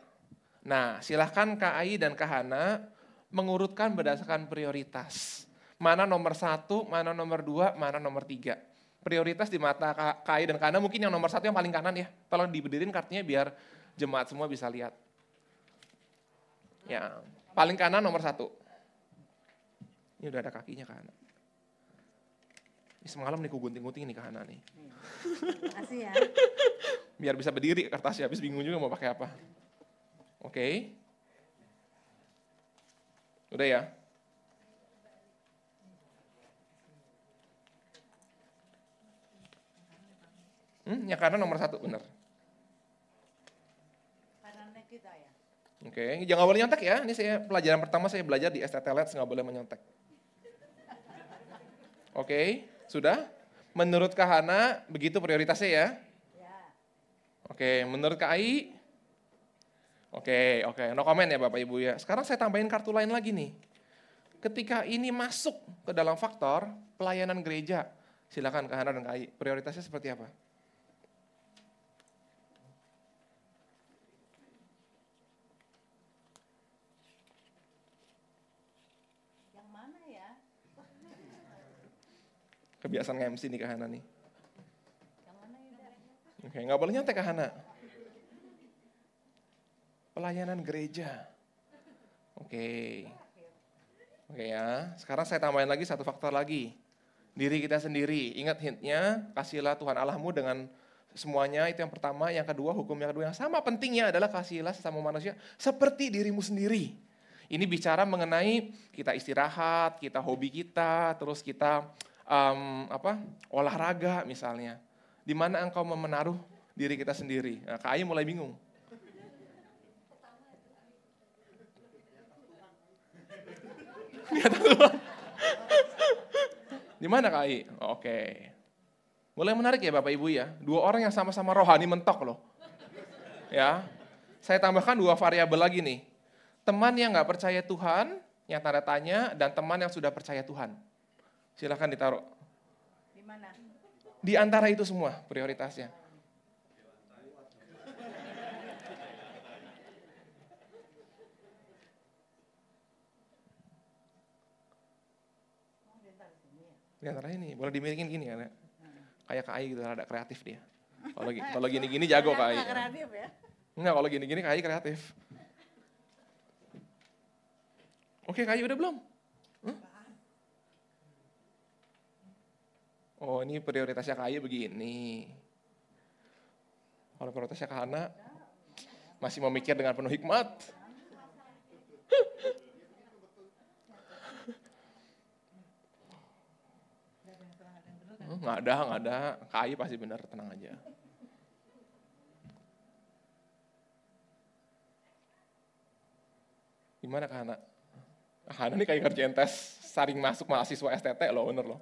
Nah, silahkan Kak Ai dan Kak Hana mengurutkan berdasarkan prioritas. Mana nomor 1, mana nomor 2, mana nomor 3. Prioritas di mata Kak Ai dan Kak Hana mungkin yang nomor 1 yang paling kanan ya. Tolong diberdiriin kartunya biar jemaat semua bisa lihat. Ya, paling kanan nomor 1. Ini udah ada kakinya Kak Hana. Semalam nih ku gunting-gunting nih ke Hana nih. Makasih ya. Biar bisa berdiri kertasnya, habis bingung juga mau pakai apa. Oke. Udah ya? Yang kanan nomor 1, benar. Kanannya kita ya. Oke, jangan boleh nyontek ya. Ini saya pelajaran pertama saya belajar di STT Let's, nggak boleh menyontek. Oke, sudah? Menurut Kak Hana, begitu prioritasnya ya? Ya. Oke, menurut Kak Ai? Oke, no comment ya Bapak Ibu ya. Sekarang saya tambahin kartu lain lagi nih. Ketika ini masuk ke dalam faktor pelayanan gereja, silakan Kak Hana dan Kak Ai, prioritasnya seperti apa? Yang mana ya? Kebiasaan nge-MC nih Kak Hana nih. Yang mana ya? Oke, nggak boleh nyontek Kak Hana. Pelayanan gereja. Oke ya. Sekarang saya tambahin lagi satu faktor lagi. Diri kita sendiri. Ingat hintnya, kasihlah Tuhan Allahmu dengan semuanya, itu yang pertama. Yang kedua, hukum yang kedua yang sama pentingnya adalah kasihlah sesama manusia seperti dirimu sendiri. Ini bicara mengenai kita istirahat, kita hobi kita, terus kita olahraga misalnya. Di mana engkau menaruh diri kita sendiri? Nah, Kak Ai mulai bingung. Di mana Kak Ai? Oke. Mulai menarik ya Bapak Ibu ya. Dua orang yang sama-sama rohani mentok loh. Ya. Saya tambahkan 2 variabel lagi nih. Teman yang nggak percaya Tuhan, yang tanda tanya, dan teman yang sudah percaya Tuhan. Silakan ditaruh. Di mana? Di antara itu semua prioritasnya. Di antara ini, boleh dimilikin gini ya. Kayak Kak Ai gitu, rada kreatif dia. Kalau gini-gini jago Kak Ai. Nggak kreatif ya? Enggak, kalau gini-gini Kak Ai kreatif. Oke, Kak Ai udah belum? Oh, ini prioritasnya Kak Ai begini. Kalau prioritasnya Kak Hana, masih memikir dengan penuh hikmat. Nggak ada. Kak Ai pasti benar, tenang aja. Gimana Kak Hana? Kak Hana nih kayak ngerjain tes saring masuk mahasiswa STT loh, bener loh.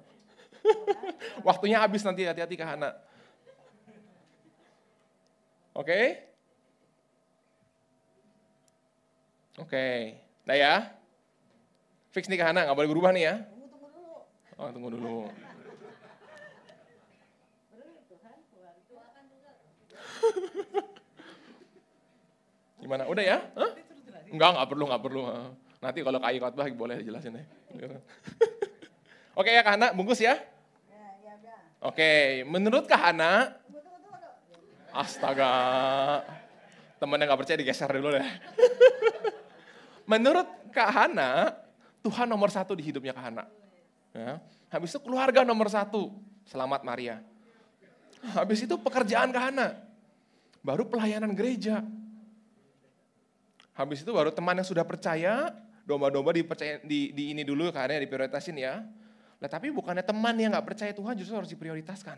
Waktunya habis nanti, hati-hati Kak Hana. Oke? Nah ya. Fix nih Kak Hana, nggak boleh berubah nih ya. Tunggu dulu. Oh, tunggu dulu. Gimana? Udah ya? Hah? Enggak perlu. Nanti kalau Kak Ai khotbah boleh jelasin deh. Oke ya Kak Hana, bungkus ya. Ya. Oke, menurut Kak Hana, astaga, temen yang gak percaya digeser dulu deh. Menurut Kak Hana, Tuhan nomor 1 di hidupnya Kak Hana. Ya. Habis itu keluarga nomor 1, selamat Maria. Habis itu pekerjaan Kak Hana, baru pelayanan gereja. Habis itu baru teman yang sudah percaya, domba-domba di ini dulu Kak Hana diprioritasin ya. Nah, tapi bukannya teman yang gak percaya Tuhan justru harus diprioritaskan.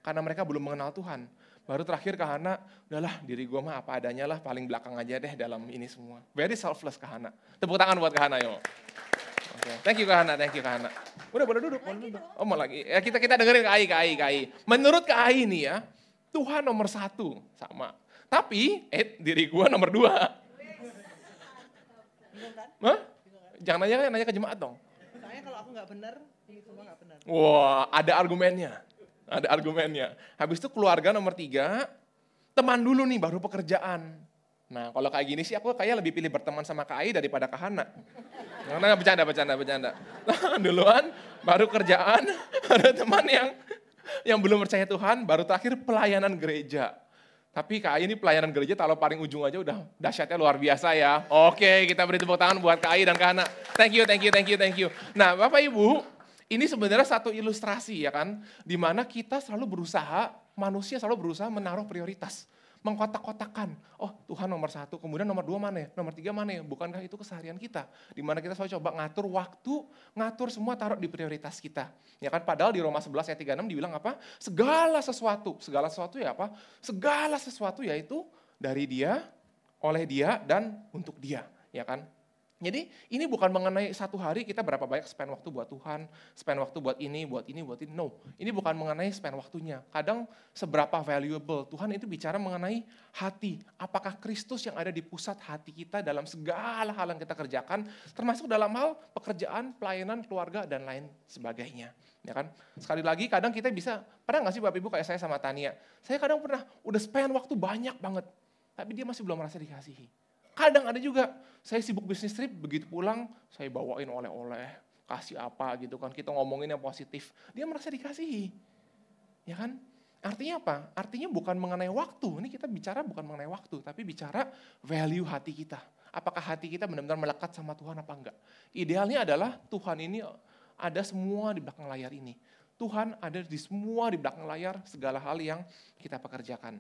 Karena mereka belum mengenal Tuhan. Baru terakhir Kak Hana, udahlah diri gue mah apa adanya lah, paling belakang aja deh dalam ini semua. Very selfless Kak Hana. Tepuk tangan buat Kak Hana yuk. Okay. Thank you Kak Hana. Udah boleh duduk. Oh mau lagi. Ya, kita dengerin Kak Ai. Menurut Kak Ai nih ya, Tuhan nomor 1 sama. Tapi diri gue nomor 2. Hah? Jangan nanya ke jemaat dong. Soalnya kalau aku nggak benar, ini semua nggak benar. Wah, ada argumennya. Habis itu keluarga nomor 3, teman dulu nih baru pekerjaan. Nah, kalau kayak gini sih aku kayak lebih pilih berteman sama Kak Ai daripada Kak Hana. Karena bercanda. Nah, duluan baru kerjaan, ada teman yang belum percaya Tuhan, baru terakhir pelayanan gereja. Tapi Kak Ai ini pelayanan gereja kalau paling ujung aja udah dahsyatnya luar biasa ya. Oke, kita beri tepuk tangan buat Kak Ai dan Kak Hana. Thank you. Nah, Bapak Ibu, Ini sebenarnya satu ilustrasi ya kan, di mana kita selalu berusaha, manusia selalu berusaha menaruh prioritas, mengkotak-kotakan. Oh Tuhan nomor 1, kemudian nomor 2 mana ya, nomor 3 mana ya, bukankah itu keseharian kita? Di mana kita selalu coba ngatur waktu, ngatur semua taruh di prioritas kita. Ya kan, padahal di Roma 11 ayat 36 dibilang apa? Segala sesuatu ya apa? Segala sesuatu yaitu dari Dia, oleh Dia, dan untuk Dia. Ya kan? Jadi ini bukan mengenai satu hari kita berapa banyak spend waktu buat Tuhan, spend waktu buat ini. No, ini bukan mengenai spend waktunya. Kadang seberapa valuable, Tuhan itu bicara mengenai hati. Apakah Kristus yang ada di pusat hati kita dalam segala hal yang kita kerjakan, termasuk dalam hal pekerjaan, pelayanan, keluarga, dan lain sebagainya. Ya kan? Sekali lagi kadang kita bisa, pernah nggak sih Bapak Ibu kayak saya sama Tania, saya kadang pernah udah spend waktu banyak banget, tapi dia masih belum merasa dikasihi. Kadang ada juga, saya sibuk bisnis trip, begitu pulang, saya bawain oleh-oleh, kasih apa gitu kan, kita ngomongin yang positif. Dia merasa dikasihi, ya kan? Artinya apa? Artinya bukan mengenai waktu, ini kita bicara bukan mengenai waktu, tapi bicara value hati kita. Apakah hati kita benar-benar melekat sama Tuhan apa enggak? Idealnya adalah Tuhan ini ada semua di belakang layar ini. Tuhan ada di semua di belakang layar, segala hal yang kita pekerjakan.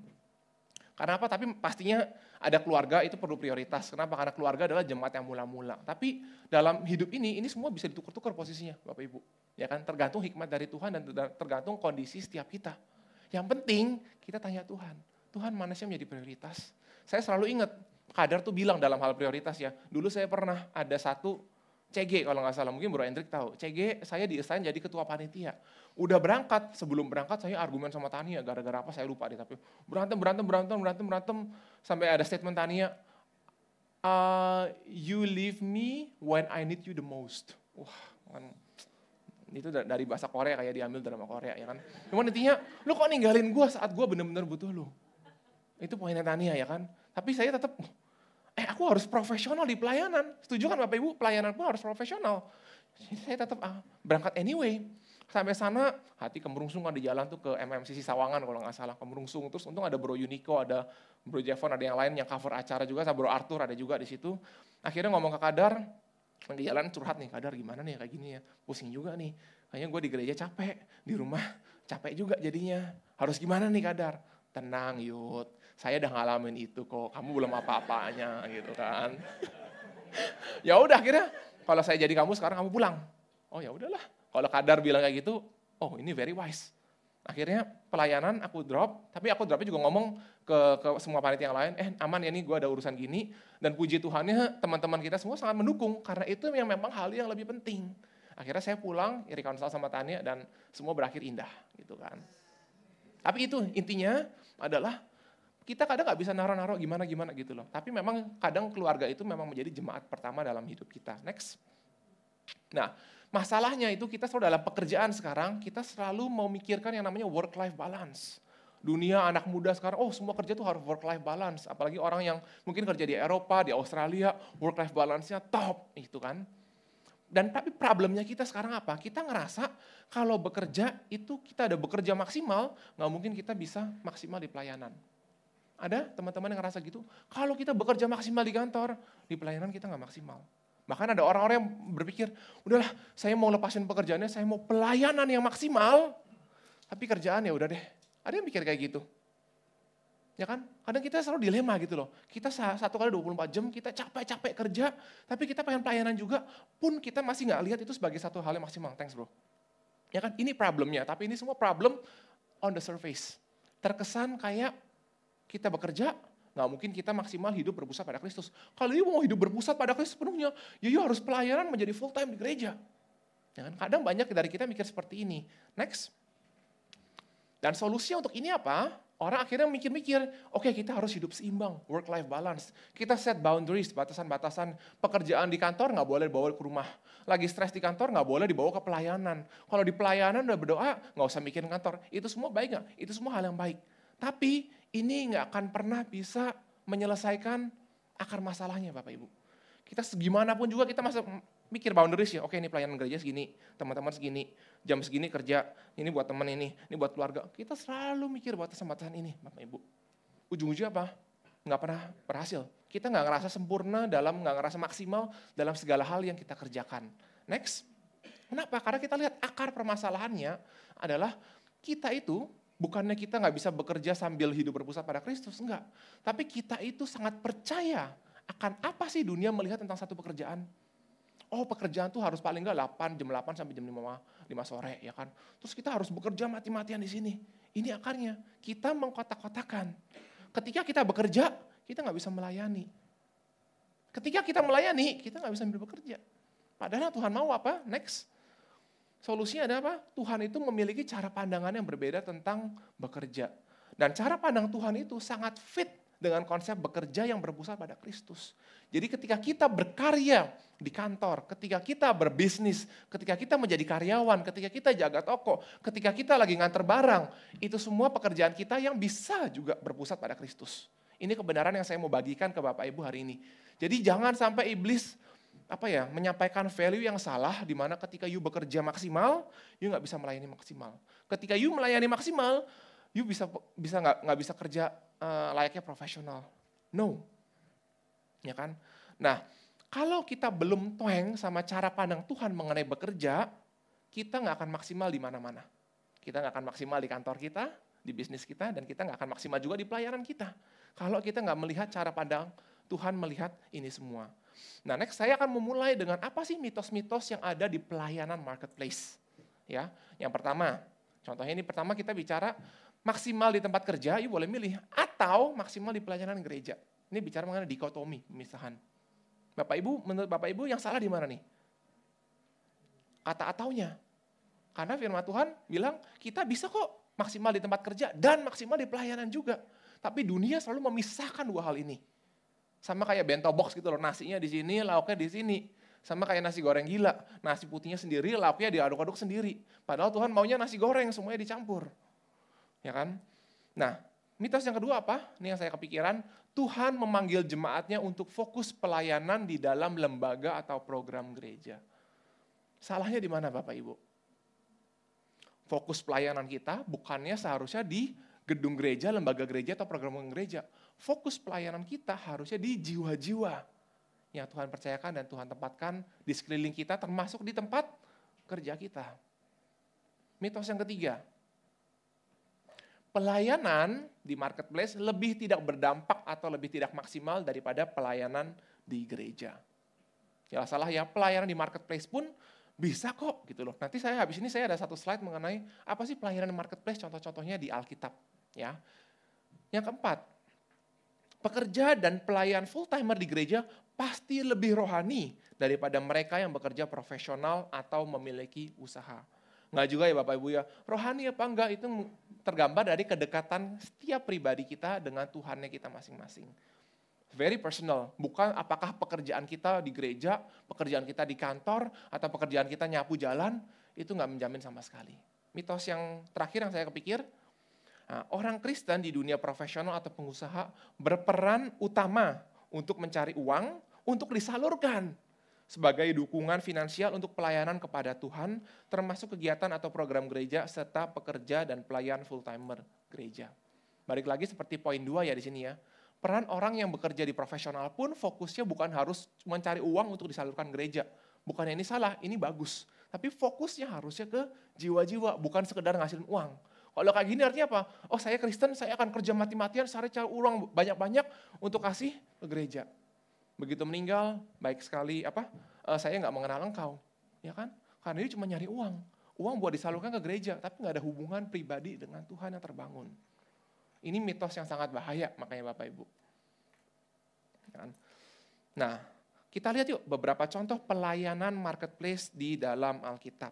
Karena apa? Tapi pastinya ada keluarga itu perlu prioritas. Kenapa? Karena keluarga adalah jemaat yang mula-mula. Tapi dalam hidup ini semua bisa ditukar-tukar posisinya Bapak Ibu. Ya kan? Tergantung hikmat dari Tuhan dan tergantung kondisi setiap kita. Yang penting kita tanya Tuhan. Tuhan mana sih yang menjadi prioritas? Saya selalu ingat, Kadar tuh bilang dalam hal prioritas ya. Dulu saya pernah ada satu CG kalau nggak salah, mungkin Bro Hendrik tahu. CG saya di-assign jadi ketua panitia. Udah berangkat, sebelum berangkat saya argumen sama Tania, gara-gara apa saya lupa deh, tapi berantem, sampai ada statement Tania, you leave me when I need you the most. Wah, kan itu dari bahasa Korea kayak diambil drama Korea ya kan. Cuman intinya, lu kok ninggalin gue saat gue bener-bener butuh lu. Itu poinnya Tania ya kan. Tapi saya tetap, aku harus profesional di pelayanan. Setuju kan Bapak Ibu, pelayanan pun harus profesional. Jadi saya tetap berangkat anyway. Sampai sana, hati kemerungsung di jalan tuh ke MMCC Sawangan kalau nggak salah, kemerungsung. Terus untung ada Bro Yuniko, ada Bro Javon, ada yang lain yang cover acara juga, sama Bro Arthur ada juga di situ. Akhirnya ngomong ke Kadar, di jalan curhat nih, Kadar gimana nih kayak gini ya, pusing juga nih. Kayaknya gue di gereja capek, di rumah capek juga jadinya. Harus gimana nih Kadar? Tenang Yud, saya udah ngalamin itu kok, kamu belum apa-apanya gitu kan. Ya udah akhirnya, kalau saya jadi kamu sekarang kamu pulang. Oh ya udahlah. Kalau Kadar bilang kayak gitu, oh ini very wise. Akhirnya pelayanan aku drop, tapi aku dropnya juga ngomong ke semua panitia yang lain, aman ya nih gue ada urusan gini, dan puji Tuhannya teman-teman kita semua sangat mendukung, karena itu yang memang hal yang lebih penting. Akhirnya saya pulang, reconcile sama Tania, dan semua berakhir indah gitu kan. Tapi itu intinya adalah, kita kadang gak bisa naruh-naruh gimana-gimana gitu loh. Tapi memang kadang keluarga itu memang menjadi jemaat pertama dalam hidup kita. Next. Nah, masalahnya itu kita selalu dalam pekerjaan sekarang, kita selalu mau mikirkan yang namanya work-life balance. Dunia anak muda sekarang, semua kerja tuh harus work-life balance. Apalagi orang yang mungkin kerja di Eropa, di Australia, work-life balance-nya top, itu kan. Dan tapi problemnya kita sekarang apa? Kita ngerasa kalau bekerja itu kita ada bekerja maksimal, nggak mungkin kita bisa maksimal di pelayanan. Ada teman-teman yang ngerasa gitu? Kalau kita bekerja maksimal di kantor, di pelayanan kita nggak maksimal. Bahkan ada orang-orang yang berpikir, udahlah saya mau lepasin pekerjaannya, saya mau pelayanan yang maksimal, tapi kerjaan ya udah deh. Ada yang pikir kayak gitu. Ya kan? Kadang kita selalu dilema gitu loh. Kita 1 kali 24 jam, kita capek-capek kerja, tapi kita pengen pelayanan juga, pun kita masih nggak lihat itu sebagai satu hal yang maksimal. Thanks bro. Ya kan? Ini problemnya, tapi ini semua problem on the surface. Terkesan kayak kita bekerja, nggak mungkin kita maksimal hidup berpusat pada Kristus. Kalau you mau hidup berpusat pada Kristus sepenuhnya, you harus pelayanan menjadi full time di gereja. Ya kan? Kadang banyak dari kita mikir seperti ini. Next. Dan solusinya untuk ini apa? Orang akhirnya mikir-mikir, oke, kita harus hidup seimbang, work-life balance. Kita set boundaries, batasan-batasan pekerjaan di kantor nggak boleh dibawa ke rumah. Lagi stres di kantor nggak boleh dibawa ke pelayanan. Kalau di pelayanan udah berdoa, nggak usah mikirin kantor. Itu semua baik nggak? Itu semua hal yang baik. Tapi ini nggak akan pernah bisa menyelesaikan akar masalahnya Bapak Ibu. Kita gimana pun juga kita masih mikir boundaries ya, oke ini pelayanan gereja segini, teman-teman segini, jam segini kerja, ini buat teman ini buat keluarga. Kita selalu mikir batasan-batasan ini Bapak Ibu. Ujung-ujungnya apa? Nggak pernah berhasil. Kita nggak ngerasa sempurna nggak ngerasa maksimal dalam segala hal yang kita kerjakan. Next. Kenapa? Karena kita lihat akar permasalahannya adalah kita itu, bukannya kita nggak bisa bekerja sambil hidup berpusat pada Kristus, enggak. Tapi kita itu sangat percaya akan apa sih dunia melihat tentang satu pekerjaan. Oh, pekerjaan tuh harus paling nggak jam 8 sampai jam 5 sore, ya kan. Terus kita harus bekerja mati-matian di sini. Ini akarnya. Kita mengkotak-kotakan. Ketika kita bekerja, kita nggak bisa melayani. Ketika kita melayani, kita nggak bisa bekerja. Padahal Tuhan mau apa? Next. Solusinya ada apa? Tuhan itu memiliki cara pandangan yang berbeda tentang bekerja. Dan cara pandang Tuhan itu sangat fit dengan konsep bekerja yang berpusat pada Kristus. Jadi ketika kita berkarya di kantor, ketika kita berbisnis, ketika kita menjadi karyawan, ketika kita jaga toko, ketika kita lagi nganter barang, itu semua pekerjaan kita yang bisa juga berpusat pada Kristus. Ini kebenaran yang saya mau bagikan ke Bapak Ibu hari ini. Jadi jangan sampai iblis menyampaikan value yang salah, di mana ketika you bekerja maksimal, you nggak bisa melayani maksimal. Ketika you melayani maksimal, you nggak bisa kerja layaknya profesional. No, ya kan? Nah, kalau kita belum toeng sama cara pandang Tuhan mengenai bekerja, kita nggak akan maksimal di mana-mana. Kita nggak akan maksimal di kantor kita, di bisnis kita, dan kita nggak akan maksimal juga di pelayanan kita. Kalau kita nggak melihat cara pandang Tuhan melihat ini semua. Nah, next saya akan memulai dengan apa sih mitos-mitos yang ada di pelayanan marketplace. Ya, yang pertama, contohnya ini pertama kita bicara maksimal di tempat kerja, you boleh milih, atau maksimal di pelayanan gereja. Ini bicara mengenai dikotomi, pemisahan. Bapak Ibu, menurut Bapak Ibu yang salah di mana nih? Kata ataunya. Karena firman Tuhan bilang kita bisa kok maksimal di tempat kerja dan maksimal di pelayanan juga. Tapi dunia selalu memisahkan dua hal ini. Sama kayak bento box gitu loh, nasinya di sini, lauknya di sini. Sama kayak nasi goreng gila, nasi putihnya sendiri, lauknya diaduk-aduk sendiri. Padahal Tuhan maunya nasi goreng, semuanya dicampur. Ya kan? Nah, mitos yang kedua apa? Ini yang saya kepikiran, Tuhan memanggil jemaatnya untuk fokus pelayanan di dalam lembaga atau program gereja. Salahnya di mana Bapak Ibu? Fokus pelayanan kita bukannya seharusnya di gedung gereja, lembaga gereja, atau program gereja. Fokus pelayanan kita harusnya di jiwa-jiwa yang Tuhan percayakan dan Tuhan tempatkan di sekeliling kita, termasuk di tempat kerja kita. Mitos yang ketiga, pelayanan di marketplace lebih tidak berdampak atau lebih tidak maksimal daripada pelayanan di gereja. Ya salah ya, pelayanan di marketplace pun bisa kok gitu loh. Nanti habis ini saya ada satu slide mengenai apa sih pelayanan di marketplace, contoh-contohnya di Alkitab. Ya. Yang keempat, pekerja dan pelayan full-timer di gereja pasti lebih rohani daripada mereka yang bekerja profesional atau memiliki usaha. Nggak juga ya Bapak Ibu ya, rohani apa enggak itu tergambar dari kedekatan setiap pribadi kita dengan Tuhannya kita masing-masing. Very personal, bukan apakah pekerjaan kita di gereja, pekerjaan kita di kantor, atau pekerjaan kita nyapu jalan, itu nggak menjamin sama sekali. Mitos yang terakhir yang saya kepikir, orang Kristen di dunia profesional atau pengusaha berperan utama untuk mencari uang, untuk disalurkan sebagai dukungan finansial untuk pelayanan kepada Tuhan, termasuk kegiatan atau program gereja, serta pekerja dan pelayan full-timer gereja. Balik lagi seperti poin 2 ya di sini ya. Peran orang yang bekerja di profesional pun fokusnya bukan harus mencari uang untuk disalurkan gereja. Bukannya ini salah, ini bagus. Tapi fokusnya harusnya ke jiwa-jiwa, bukan sekedar ngasilin uang. Kalau kayak gini artinya apa? Oh saya Kristen, saya akan kerja mati-matian, cari uang banyak-banyak untuk kasih ke gereja. Begitu meninggal, baik sekali saya nggak mengenal engkau. Ya kan? Karena dia cuma nyari uang. Uang buat disalurkan ke gereja, tapi nggak ada hubungan pribadi dengan Tuhan yang terbangun. Ini mitos yang sangat bahaya, makanya Bapak Ibu. Nah, kita lihat yuk beberapa contoh pelayanan marketplace di dalam Alkitab.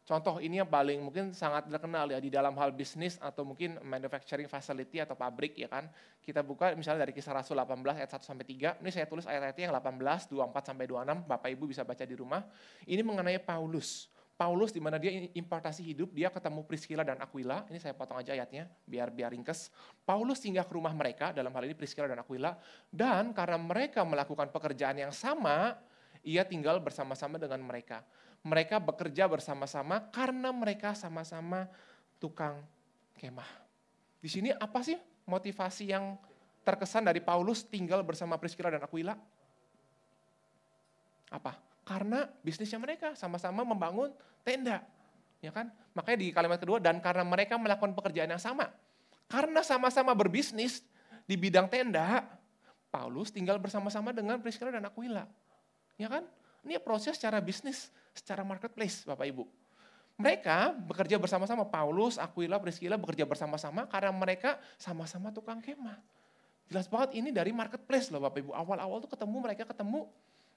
Contoh ini yang paling mungkin sangat terkenal ya di dalam hal bisnis atau mungkin manufacturing facility atau pabrik ya kan. Kita buka misalnya dari Kisah Rasul 18 ayat 1 sampai 3. Ini saya tulis ayat-ayatnya yang 18, 24 sampai 26. Bapak Ibu bisa baca di rumah. Ini mengenai Paulus. Paulus di mana dia importasi hidup, dia ketemu Priscilla dan Aquila. Ini saya potong aja ayatnya biar ringkes. Paulus singgah ke rumah mereka, dalam hal ini Priscilla dan Aquila, dan karena mereka melakukan pekerjaan yang sama, ia tinggal bersama-sama dengan mereka. Mereka bekerja bersama-sama karena mereka sama-sama tukang kemah. Di sini apa sih motivasi yang terkesan dari Paulus tinggal bersama Priscilla dan Aquila? Apa? Karena bisnisnya mereka sama-sama membangun tenda. Ya kan? Makanya di kalimat kedua, dan karena mereka melakukan pekerjaan yang sama. Karena sama-sama berbisnis di bidang tenda, Paulus tinggal bersama-sama dengan Priscilla dan Aquila. Ya kan? Ini proses secara bisnis, secara marketplace Bapak Ibu. Mereka bekerja bersama-sama, Paulus, Aquila, Priscilla bekerja bersama-sama karena mereka sama-sama tukang kemah. Jelas banget ini dari marketplace loh Bapak Ibu. Awal-awal tuh mereka ketemu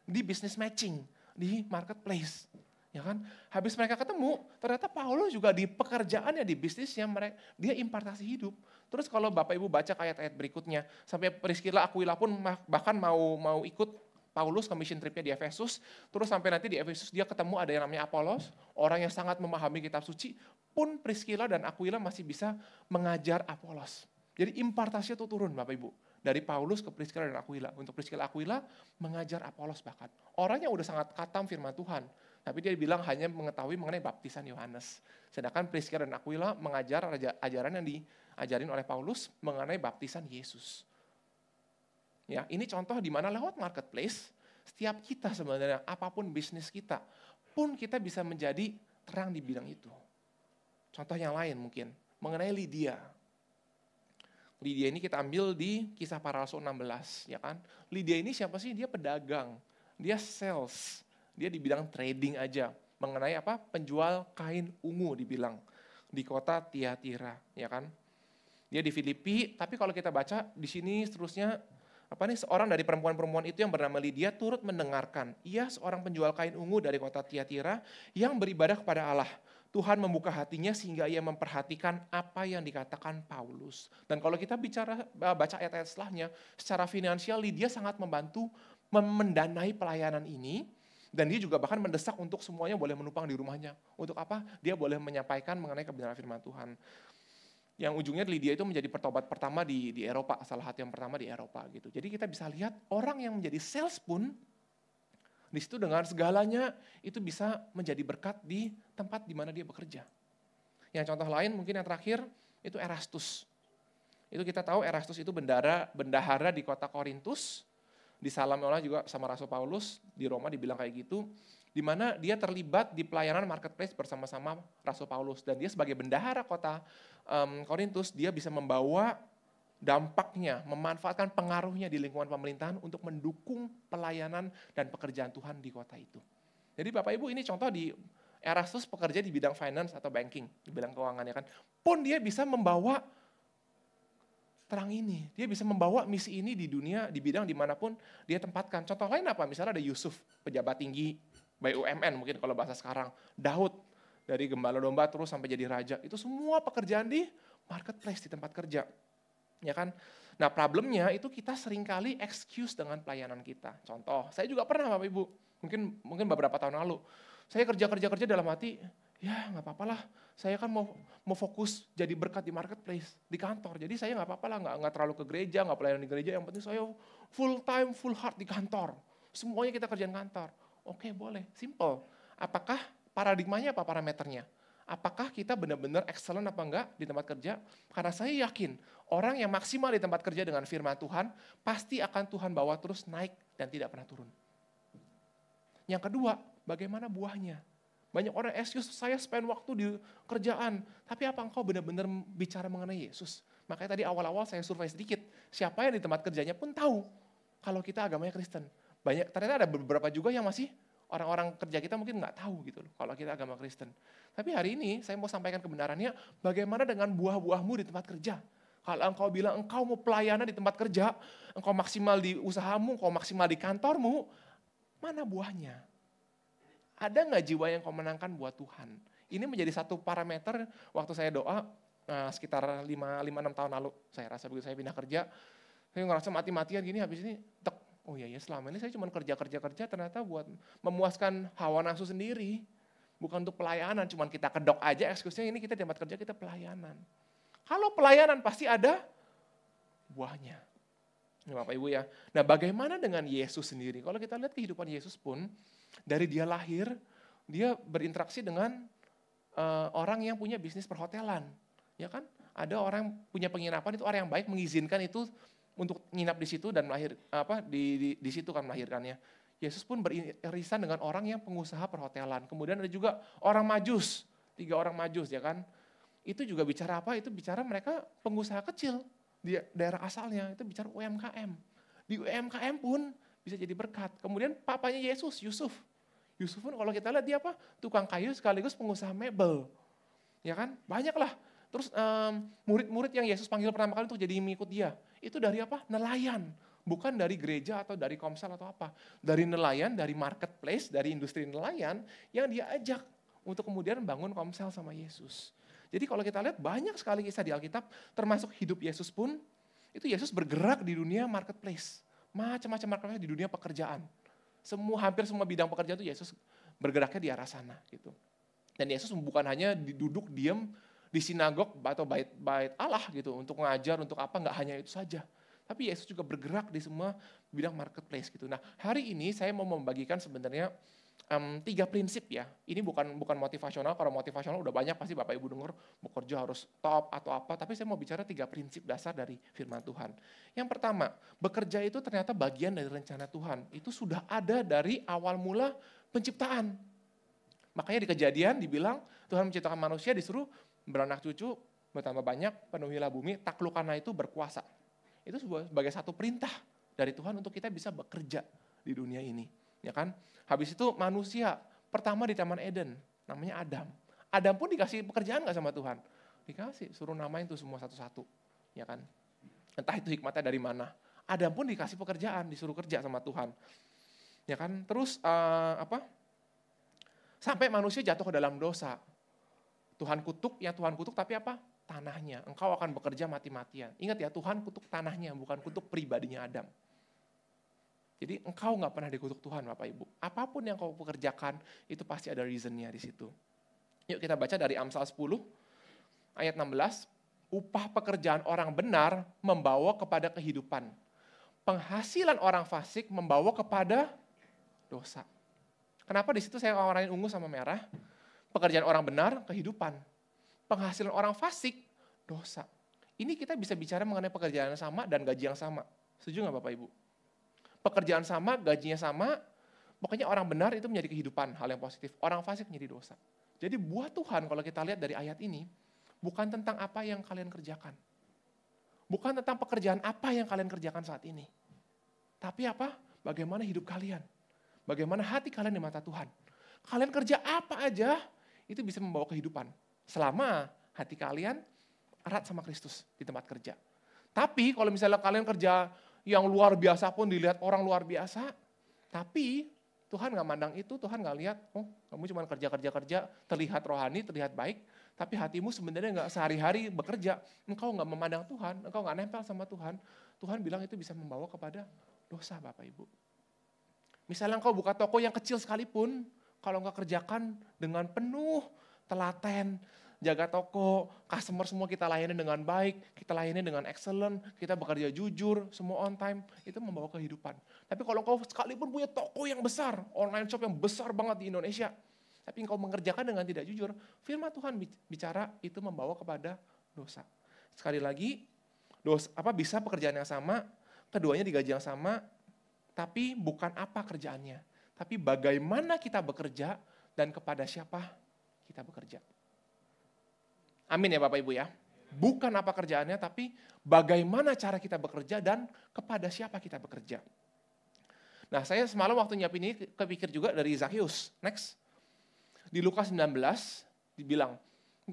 di business matching, di marketplace. Ya kan? Habis mereka ketemu, ternyata Paulus juga di pekerjaannya, di bisnisnya, dia impartasi hidup. Terus kalau Bapak Ibu baca ayat-ayat berikutnya, sampai Priscilla, Aquila pun bahkan mau ikut Paulus ke mission tripnya di Efesus, terus sampai nanti di Efesus dia ketemu ada yang namanya Apolos, orang yang sangat memahami kitab suci, pun Priscilla dan Aquila masih bisa mengajar Apolos. Jadi impartasinya itu turun Bapak Ibu, dari Paulus ke Priscilla dan Aquila. Untuk Priscilla Aquila mengajar Apolos bahkan. Orangnya udah sangat khatam firman Tuhan, tapi dia bilang hanya mengetahui mengenai baptisan Yohanes. Sedangkan Priscilla dan Aquila mengajar ajaran yang diajarin oleh Paulus mengenai baptisan Yesus. Ya, ini contoh di mana lewat marketplace, setiap kita sebenarnya apapun bisnis kita, pun kita bisa menjadi terang di bidang itu. Contoh yang lain mungkin, mengenai Lydia. Lydia ini kita ambil di Kisah Para Rasul 16, ya kan? Lydia ini siapa sih? Dia pedagang, dia sales, dia di bidang trading aja. Mengenai apa? Penjual kain ungu dibilang di kota Tiatira, ya kan? Dia di Filipi, tapi kalau kita baca di sini seterusnya seorang dari perempuan-perempuan itu yang bernama Lydia turut mendengarkan. Ia seorang penjual kain ungu dari kota Tiatira yang beribadah kepada Allah. Tuhan membuka hatinya sehingga ia memperhatikan apa yang dikatakan Paulus. Dan kalau kita baca ayat-ayat setelahnya, secara finansial Lydia sangat membantu mendanai pelayanan ini. Dan dia juga bahkan mendesak untuk semuanya boleh menumpang di rumahnya. Untuk apa? Dia boleh menyampaikan mengenai kebenaran firman Tuhan. Yang ujungnya Lydia itu menjadi pertobat pertama di Eropa, salah satu yang pertama di Eropa gitu. Jadi kita bisa lihat orang yang menjadi sales pun di situ dengan segalanya itu bisa menjadi berkat di tempat di mana dia bekerja. Yang contoh lain mungkin yang terakhir itu Erastus. Itu kita tahu Erastus itu bendahara di kota Korintus, disalami oleh juga sama Rasul Paulus, di Roma dibilang kayak gitu, di mana dia terlibat di pelayanan marketplace bersama-sama Rasul Paulus. Dan dia sebagai bendahara kota Korintus, dia bisa membawa dampaknya, memanfaatkan pengaruhnya di lingkungan pemerintahan untuk mendukung pelayanan dan pekerjaan Tuhan di kota itu. Jadi Bapak Ibu ini contoh di Erastus pekerja di bidang finance atau banking, di bidang keuangan ya kan. Pun dia bisa membawa terang ini, dia bisa membawa misi ini di dunia, di bidang dimanapun dia tempatkan. Contoh lain apa? Misalnya ada Yusuf, pejabat tinggi BUMN mungkin kalau bahasa sekarang. Daud, dari gembala domba terus sampai jadi raja. Itu semua pekerjaan di marketplace, di tempat kerja. Ya kan? Nah problemnya itu kita seringkali excuse dengan pelayanan kita. Contoh, saya juga pernah Bapak Ibu, mungkin beberapa tahun lalu. Saya kerja dalam hati, ya nggak apa-apa lah. Saya kan mau fokus jadi berkat di marketplace, di kantor. Jadi saya nggak apa-apa lah, nggak terlalu ke gereja, nggak pelayanan di gereja. Yang penting saya full time, full heart di kantor. Semuanya kita kerjaan kantor. Oke boleh, simple. Apakah paradigmanya apa parameternya? Apakah kita benar-benar excellent apa enggak di tempat kerja? Karena saya yakin orang yang maksimal di tempat kerja dengan firman Tuhan, pasti akan Tuhan bawa terus naik dan tidak pernah turun. Yang kedua, bagaimana buahnya? Banyak orang excuse, saya spend waktu di kerjaan, tapi apa engkau benar-benar bicara mengenai Yesus? Makanya tadi awal-awal saya survei sedikit, siapa yang di tempat kerjanya pun tahu kalau kita agamanya Kristen. Ternyata ada beberapa juga yang masih orang-orang kerja kita mungkin nggak tahu gitu loh kalau kita agama Kristen. Tapi hari ini saya mau sampaikan kebenarannya, bagaimana dengan buah-buahmu di tempat kerja? Kalau engkau bilang engkau mau pelayanan di tempat kerja, engkau maksimal di usahamu, engkau maksimal di kantormu, mana buahnya? Ada nggak jiwa yang kau menangkan buat Tuhan? Ini menjadi satu parameter waktu saya doa sekitar 5-6 tahun lalu. Saya rasa begitu saya pindah kerja, saya ngerasa mati-matian gini, habis ini oh iya selama ini saya cuma kerja ternyata buat memuaskan hawa nafsu sendiri. Bukan untuk pelayanan, cuma kita kedok aja excuse-nya ini kita di tempat kerja kita pelayanan. Kalau pelayanan pasti ada buahnya. Ya, Bapak Ibu ya. Nah bagaimana dengan Yesus sendiri? Kalau kita lihat kehidupan Yesus pun, dari dia lahir, dia berinteraksi dengan orang yang punya bisnis perhotelan. Ya kan? Ada orang yang punya penginapan, itu orang yang baik mengizinkan itu untuk nginap di situ dan di situ kan melahirkannya. Yesus pun beririsan dengan orang yang pengusaha perhotelan. Kemudian ada juga orang Majus, 3 orang Majus ya kan. Itu juga bicara apa? Itu bicara mereka pengusaha kecil di daerah asalnya, itu bicara UMKM. Di UMKM pun bisa jadi berkat. Kemudian papanya Yesus, Yusuf. Yusuf pun kalau kita lihat dia apa? Tukang kayu sekaligus pengusaha mebel. Ya kan? Banyak lah. Terus murid-murid yang Yesus panggil pertama kali untuk jadi mengikut dia. Itu dari apa? Nelayan. Bukan dari gereja atau dari komsel atau apa. Dari nelayan, dari marketplace, dari industri nelayan yang dia ajak untuk kemudian bangun komsel sama Yesus. Jadi kalau kita lihat banyak sekali kisah di Alkitab, termasuk hidup Yesus pun, itu Yesus bergerak di dunia marketplace. Macam-macam marketplace di dunia pekerjaan. Hampir semua bidang pekerjaan itu Yesus bergeraknya di arah sana gitu. Dan Yesus bukan hanya duduk diam di sinagog atau bait Allah gitu untuk mengajar, untuk apa, enggak hanya itu saja. Tapi Yesus juga bergerak di semua bidang marketplace gitu. Nah, hari ini saya mau membagikan sebenarnya 3 prinsip ya. Ini bukan motivasional, kalau motivasional udah banyak pasti Bapak Ibu dengar bekerja harus top atau apa, tapi saya mau bicara 3 prinsip dasar dari firman Tuhan. Yang pertama, bekerja itu ternyata bagian dari rencana Tuhan. Itu sudah ada dari awal mula penciptaan. Makanya di Kejadian dibilang Tuhan menciptakan manusia disuruh beranak cucu, bertambah banyak, penuhilah bumi, taklukkanlah itu berkuasa. Itu sebagai satu perintah dari Tuhan untuk kita bisa bekerja di dunia ini. Ya kan? Habis itu manusia pertama di Taman Eden, namanya Adam. Adam pun dikasih pekerjaan nggak sama Tuhan? Dikasih, suruh namain tuh semua satu-satu. Ya kan? Entah itu hikmatnya dari mana. Adam pun dikasih pekerjaan, disuruh kerja sama Tuhan. Ya kan? Terus sampai manusia jatuh ke dalam dosa. Tuhan kutuk tapi apa? Tanahnya. Engkau akan bekerja mati-matian. Ingat ya, Tuhan kutuk tanahnya, bukan kutuk pribadinya Adam. Jadi engkau nggak pernah dikutuk Tuhan, Bapak Ibu. Apapun yang kau pekerjakan, itu pasti ada reasonnya di situ. Yuk kita baca dari Amsal 10, ayat 16. Upah pekerjaan orang benar membawa kepada kehidupan. Penghasilan orang fasik membawa kepada dosa. Kenapa di situ saya warnain ungu sama merah? Pekerjaan orang benar, kehidupan. Penghasilan orang fasik, dosa. Ini kita bisa bicara mengenai pekerjaan yang sama dan gaji yang sama. Setuju nggak Bapak Ibu? Pekerjaan sama, gajinya sama, pokoknya orang benar itu menjadi kehidupan, hal yang positif. Orang fasik menjadi dosa. Jadi buat Tuhan kalau kita lihat dari ayat ini, bukan tentang apa yang kalian kerjakan. Bukan tentang pekerjaan apa yang kalian kerjakan saat ini. Tapi apa? Bagaimana hidup kalian. Bagaimana hati kalian di mata Tuhan. Kalian kerja apa aja, itu bisa membawa kehidupan. Selama hati kalian erat sama Kristus di tempat kerja. Tapi kalau misalnya kalian kerja yang luar biasa pun dilihat orang luar biasa, tapi Tuhan nggak mandang itu, Tuhan nggak lihat, oh kamu cuma kerja, terlihat rohani, terlihat baik, tapi hatimu sebenarnya nggak sehari-hari bekerja, engkau nggak memandang Tuhan, engkau nggak nempel sama Tuhan, Tuhan bilang itu bisa membawa kepada dosa Bapak Ibu. Misalnya engkau buka toko yang kecil sekalipun, kalau nggak kerjakan dengan penuh telaten, jaga toko, customer semua kita layani dengan baik, kita layani dengan excellent, kita bekerja jujur, semua on time, itu membawa kehidupan. Tapi kalau engkau sekalipun punya toko yang besar, online shop yang besar banget di Indonesia, tapi engkau mengerjakan dengan tidak jujur, firman Tuhan bicara itu membawa kepada dosa. Sekali lagi, bisa pekerjaan yang sama, keduanya digaji yang sama, tapi bukan apa kerjaannya, tapi bagaimana kita bekerja dan kepada siapa kita bekerja. Amin ya Bapak Ibu ya. Bukan apa kerjaannya, tapi bagaimana cara kita bekerja dan kepada siapa kita bekerja. Nah saya semalam waktu nyiapin ini kepikir juga dari Zakheus. Next. Di Lukas 19 dibilang,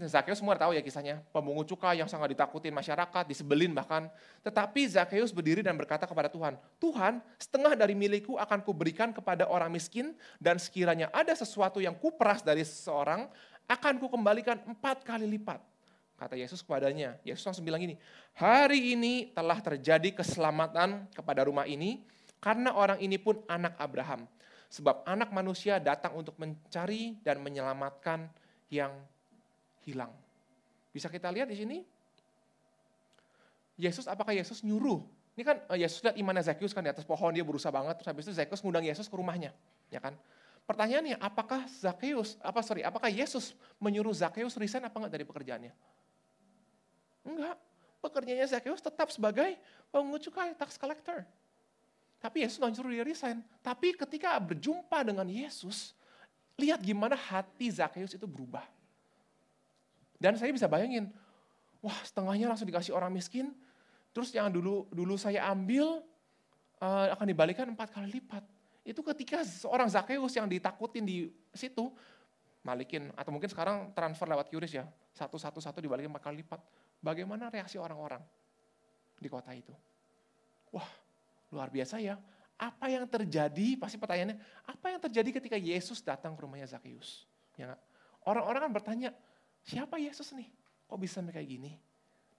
Zakheus semua tahu ya kisahnya, pemungut cukai yang sangat ditakutin masyarakat, disebelin bahkan. Tetapi Zakheus berdiri dan berkata kepada Tuhan, Tuhan, setengah dari milikku akan kuberikan kepada orang miskin, dan sekiranya ada sesuatu yang kuperas dari seseorang, akan kukembalikan 4 kali lipat. Kata Yesus kepadanya, Yesus langsung bilang gini, hari ini telah terjadi keselamatan kepada rumah ini, karena orang ini pun anak Abraham. Sebab anak manusia datang untuk mencari dan menyelamatkan yang hilang. Bisa kita lihat di sini? Apakah Yesus nyuruh? Ini kan Yesus lihat imannya Zakheus kan di atas pohon, dia berusaha banget. Terus habis itu Zakheus ngundang Yesus ke rumahnya. Ya kan? Pertanyaannya, apakah Yesus menyuruh Zakheus resign apa enggak dari pekerjaannya? Enggak. Pekerjaannya Zakheus tetap sebagai pemungut cukai, tax collector. Tapi Yesus nggak suruh dia resign. Tapi ketika berjumpa dengan Yesus, lihat gimana hati Zakheus itu berubah. Dan saya bisa bayangin, wah setengahnya langsung dikasih orang miskin, terus yang dulu saya ambil akan dibalikan 4 kali lipat. Itu ketika seorang Zakheus yang ditakutin di situ, balikin, atau mungkin sekarang transfer lewat QRIS ya, satu dibalikin 4 kali lipat. Bagaimana reaksi orang-orang di kota itu? Wah, luar biasa ya. Apa yang terjadi, pasti pertanyaannya, apa yang terjadi ketika Yesus datang ke rumahnya Zakheus? Ya nggak? Orang-orang kan bertanya, siapa Yesus nih? Kok bisa sampai kayak gini?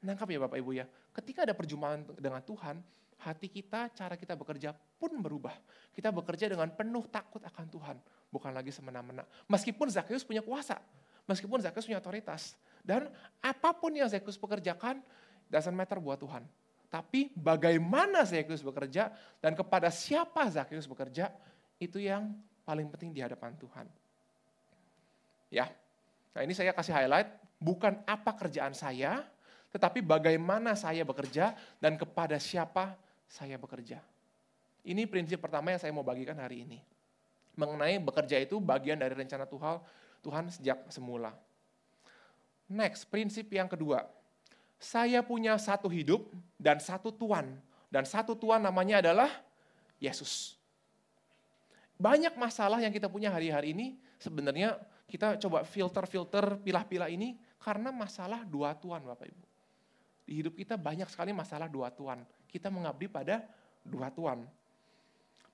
Nangkap ya Bapak Ibu ya. Ketika ada perjumpaan dengan Tuhan, hati kita, cara kita bekerja pun berubah. Kita bekerja dengan penuh takut akan Tuhan. Bukan lagi semena-mena. Meskipun Zakheus punya kuasa. Meskipun Zakheus punya otoritas. Dan apapun yang Zakheus pekerjakan, doesn't matter buat Tuhan. Tapi bagaimana Zakheus bekerja dan kepada siapa Zakheus bekerja, itu yang paling penting di hadapan Tuhan. Ya, nah ini saya kasih highlight, bukan apa kerjaan saya, tetapi bagaimana saya bekerja dan kepada siapa saya bekerja. Ini prinsip pertama yang saya mau bagikan hari ini. Mengenai bekerja itu bagian dari rencana Tuhan sejak semula. Next, prinsip yang kedua. Saya punya satu hidup dan satu Tuhan. Dan satu Tuhan namanya adalah Yesus. Banyak masalah yang kita punya hari-hari ini, sebenarnya kita coba filter-filter, pilah-pilah ini, karena masalah dua Tuhan Bapak Ibu. Di hidup kita banyak sekali masalah dua Tuhan. Kita mengabdi pada dua Tuhan.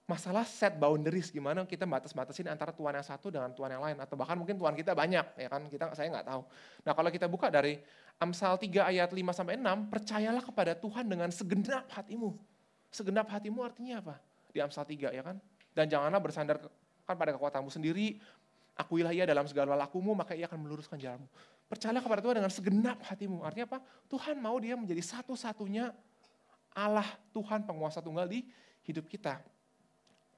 Masalah set boundaries, gimana kita batas-batasin antara Tuhan yang satu dengan Tuhan yang lain. Atau bahkan mungkin Tuhan kita banyak, ya kan? Saya nggak tahu. Nah kalau kita buka dari Amsal 3 ayat 5-6, percayalah kepada Tuhan dengan segenap hatimu. Segenap hatimu artinya apa? Di Amsal 3 ya kan? Dan janganlah bersandar pada kekuatanmu sendiri, akuilah ia dalam segala lakumu, maka ia akan meluruskan jalanmu. Percayalah kepada Tuhan dengan segenap hatimu. Artinya apa? Tuhan mau dia menjadi satu-satunya Allah Tuhan penguasa tunggal di hidup kita.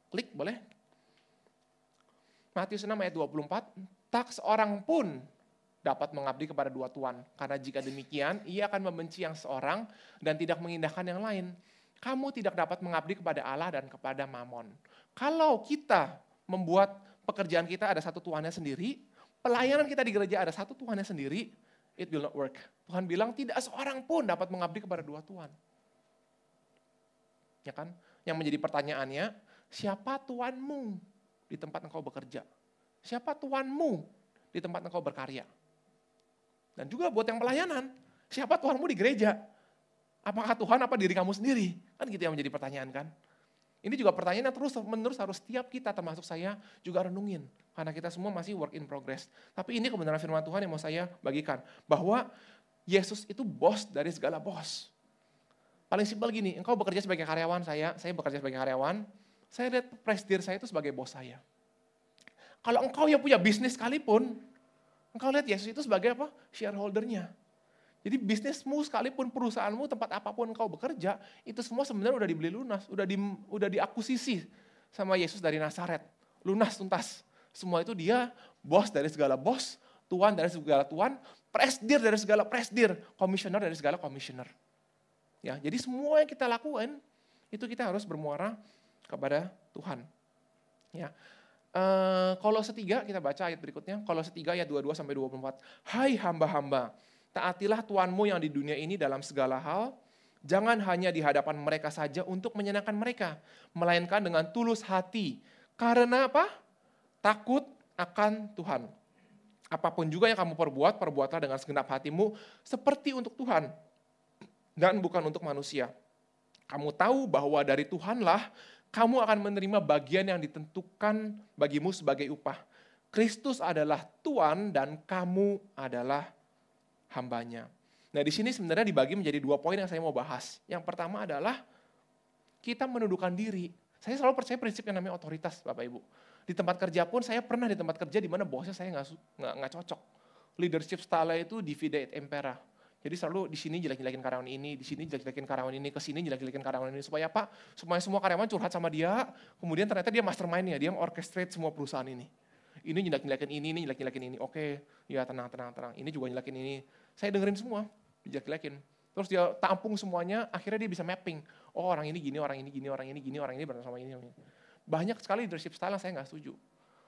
Klik boleh? Matius 6 ayat 24, tak seorang pun dapat mengabdi kepada dua Tuhan. Karena jika demikian, ia akan membenci yang seorang dan tidak mengindahkan yang lain. Kamu tidak dapat mengabdi kepada Allah dan kepada Mamon. Kalau kita membuat pekerjaan kita ada satu Tuhannya sendiri, pelayanan kita di gereja ada satu Tuhannya sendiri, it will not work. Tuhan bilang tidak seorang pun dapat mengabdi kepada dua Tuhan. Ya kan? Yang menjadi pertanyaannya, siapa Tuhanmu di tempat engkau bekerja? Siapa Tuhanmu di tempat engkau berkarya? Dan juga buat yang pelayanan, siapa Tuhanmu di gereja? Apakah Tuhan apa diri kamu sendiri? Kan gitu yang menjadi pertanyaan kan? Ini juga pertanyaan yang terus-menerus harus setiap kita termasuk saya juga renungin. Karena kita semua masih work in progress. Tapi ini kebenaran firman Tuhan yang mau saya bagikan. Bahwa Yesus itu bos dari segala bos. Paling simpel gini, engkau bekerja sebagai karyawan saya bekerja sebagai karyawan, saya lihat presidir saya itu sebagai bos saya. Kalau engkau yang punya bisnis sekalipun, engkau lihat Yesus itu sebagai apa? Shareholder-nya. Jadi bisnismu sekalipun, perusahaanmu, tempat apapun engkau bekerja, itu semua sebenarnya udah dibeli lunas, udah diakuisisi sama Yesus dari Nazaret. Lunas, tuntas. Semua itu dia bos dari segala bos, Tuhan dari segala Tuhan, presidir dari segala presidir, komisioner dari segala komisioner. Ya, jadi semua yang kita lakukan, itu kita harus bermuara kepada Tuhan. Ya. Kolose 3 kita baca ayat berikutnya. Kolose 3 ayat 22-24. Hai hamba-hamba, taatilah Tuhanmu yang di dunia ini dalam segala hal. Jangan hanya di hadapan mereka saja untuk menyenangkan mereka, melainkan dengan tulus hati. Karena apa? Takut akan Tuhan. Apapun juga yang kamu perbuat, perbuatlah dengan segenap hatimu seperti untuk Tuhan dan bukan untuk manusia. Kamu tahu bahwa dari Tuhanlah kamu akan menerima bagian yang ditentukan bagimu sebagai upah. Kristus adalah Tuhan dan kamu adalah hambanya. Nah di sini sebenarnya dibagi menjadi 2 poin yang saya mau bahas. Yang pertama adalah kita menundukkan diri. Saya selalu percaya prinsip yang namanya otoritas Bapak Ibu. Di tempat kerja pun saya pernah di tempat kerja di mana bosnya saya nggak cocok. Leadership style itu divide et impera. Jadi selalu di sini jelek-jelekin karyawan ini, di sini jelek-jelekin karyawan ini, ke sini jelek-jelekin karyawan ini. Supaya apa? Supaya semua karyawan curhat sama dia, kemudian ternyata dia mastermind-nya, dia orchestrate semua perusahaan ini. Ini jelek-jelekin ini jelek-jelekin ini. Oke, ya tenang. Ini juga jelekin ini. Saya dengerin semua, jelek-jelekin. Terus dia tampung semuanya, akhirnya dia bisa mapping. Oh orang ini gini, orang ini gini, orang ini gini, orang ini bersama ini. Banyak sekali leadership style yang saya nggak setuju.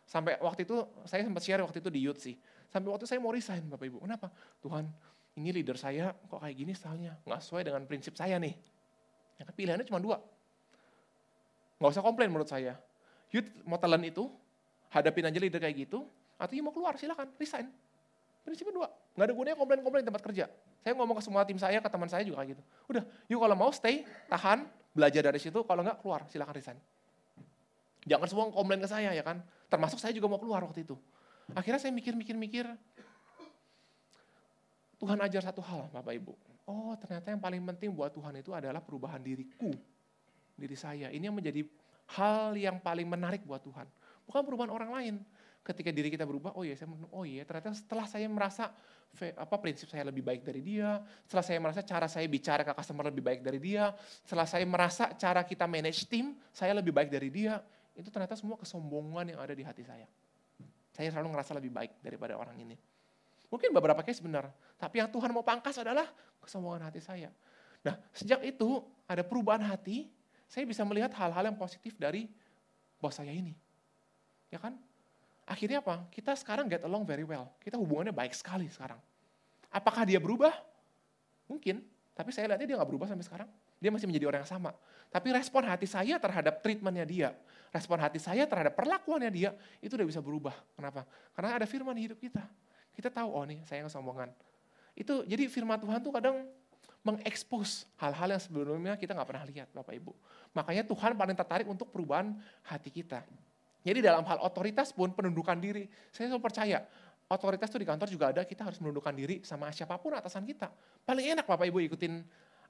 Sampai waktu itu, saya sempat share waktu itu di youth sih. Sampai waktu saya mau resign Bapak Ibu. Kenapa? Tuhan, ini leader saya kok kayak gini stylenya. Nggak sesuai dengan prinsip saya nih. Ya, pilihannya cuma 2. Nggak usah komplain menurut saya. Youth mau telan itu, hadapin aja leader kayak gitu, atau you mau keluar, silakan, resign. Prinsipnya 2, nggak ada gunanya komplain-komplain di tempat kerja. Saya ngomong ke semua tim saya, ke teman saya juga kayak gitu. Udah, you kalau mau stay, tahan, belajar dari situ, kalau nggak keluar, silakan resign. Jangan semua komplain ke saya ya kan, termasuk saya juga mau keluar waktu itu. Akhirnya saya mikir-mikir, Tuhan ajar satu hal Bapak Ibu. Oh ternyata yang paling penting buat Tuhan itu adalah perubahan diriku, diri saya. Ini yang menjadi hal yang paling menarik buat Tuhan. Bukan perubahan orang lain. Ketika diri kita berubah, oh iya ternyata setelah saya merasa prinsip saya lebih baik dari dia, setelah saya merasa cara saya bicara ke customer lebih baik dari dia, setelah saya merasa cara kita manage tim saya lebih baik dari dia, itu ternyata semua kesombongan yang ada di hati saya. Saya selalu ngerasa lebih baik daripada orang ini. Mungkin beberapa case benar, tapi yang Tuhan mau pangkas adalah kesombongan hati saya. Nah, sejak itu ada perubahan hati, saya bisa melihat hal-hal yang positif dari bos saya ini. Ya kan? Akhirnya apa? Kita sekarang get along very well. Kita hubungannya baik sekali sekarang. Apakah dia berubah? Mungkin, tapi saya lihatnya dia nggak berubah sampai sekarang. Dia masih menjadi orang yang sama. Tapi respon hati saya terhadap treatmentnya dia, respon hati saya terhadap perlakuannya dia, itu udah bisa berubah. Kenapa? Karena ada firman di hidup kita. Kita tahu, oh nih saya kesombongan. Itu jadi firman Tuhan tuh kadang mengekspos hal-hal yang sebelumnya kita nggak pernah lihat Bapak Ibu. Makanya Tuhan paling tertarik untuk perubahan hati kita. Jadi dalam hal otoritas pun penundukan diri, saya selalu percaya otoritas itu di kantor juga ada, kita harus menundukkan diri sama siapapun atasan kita. Paling enak Bapak Ibu ikutin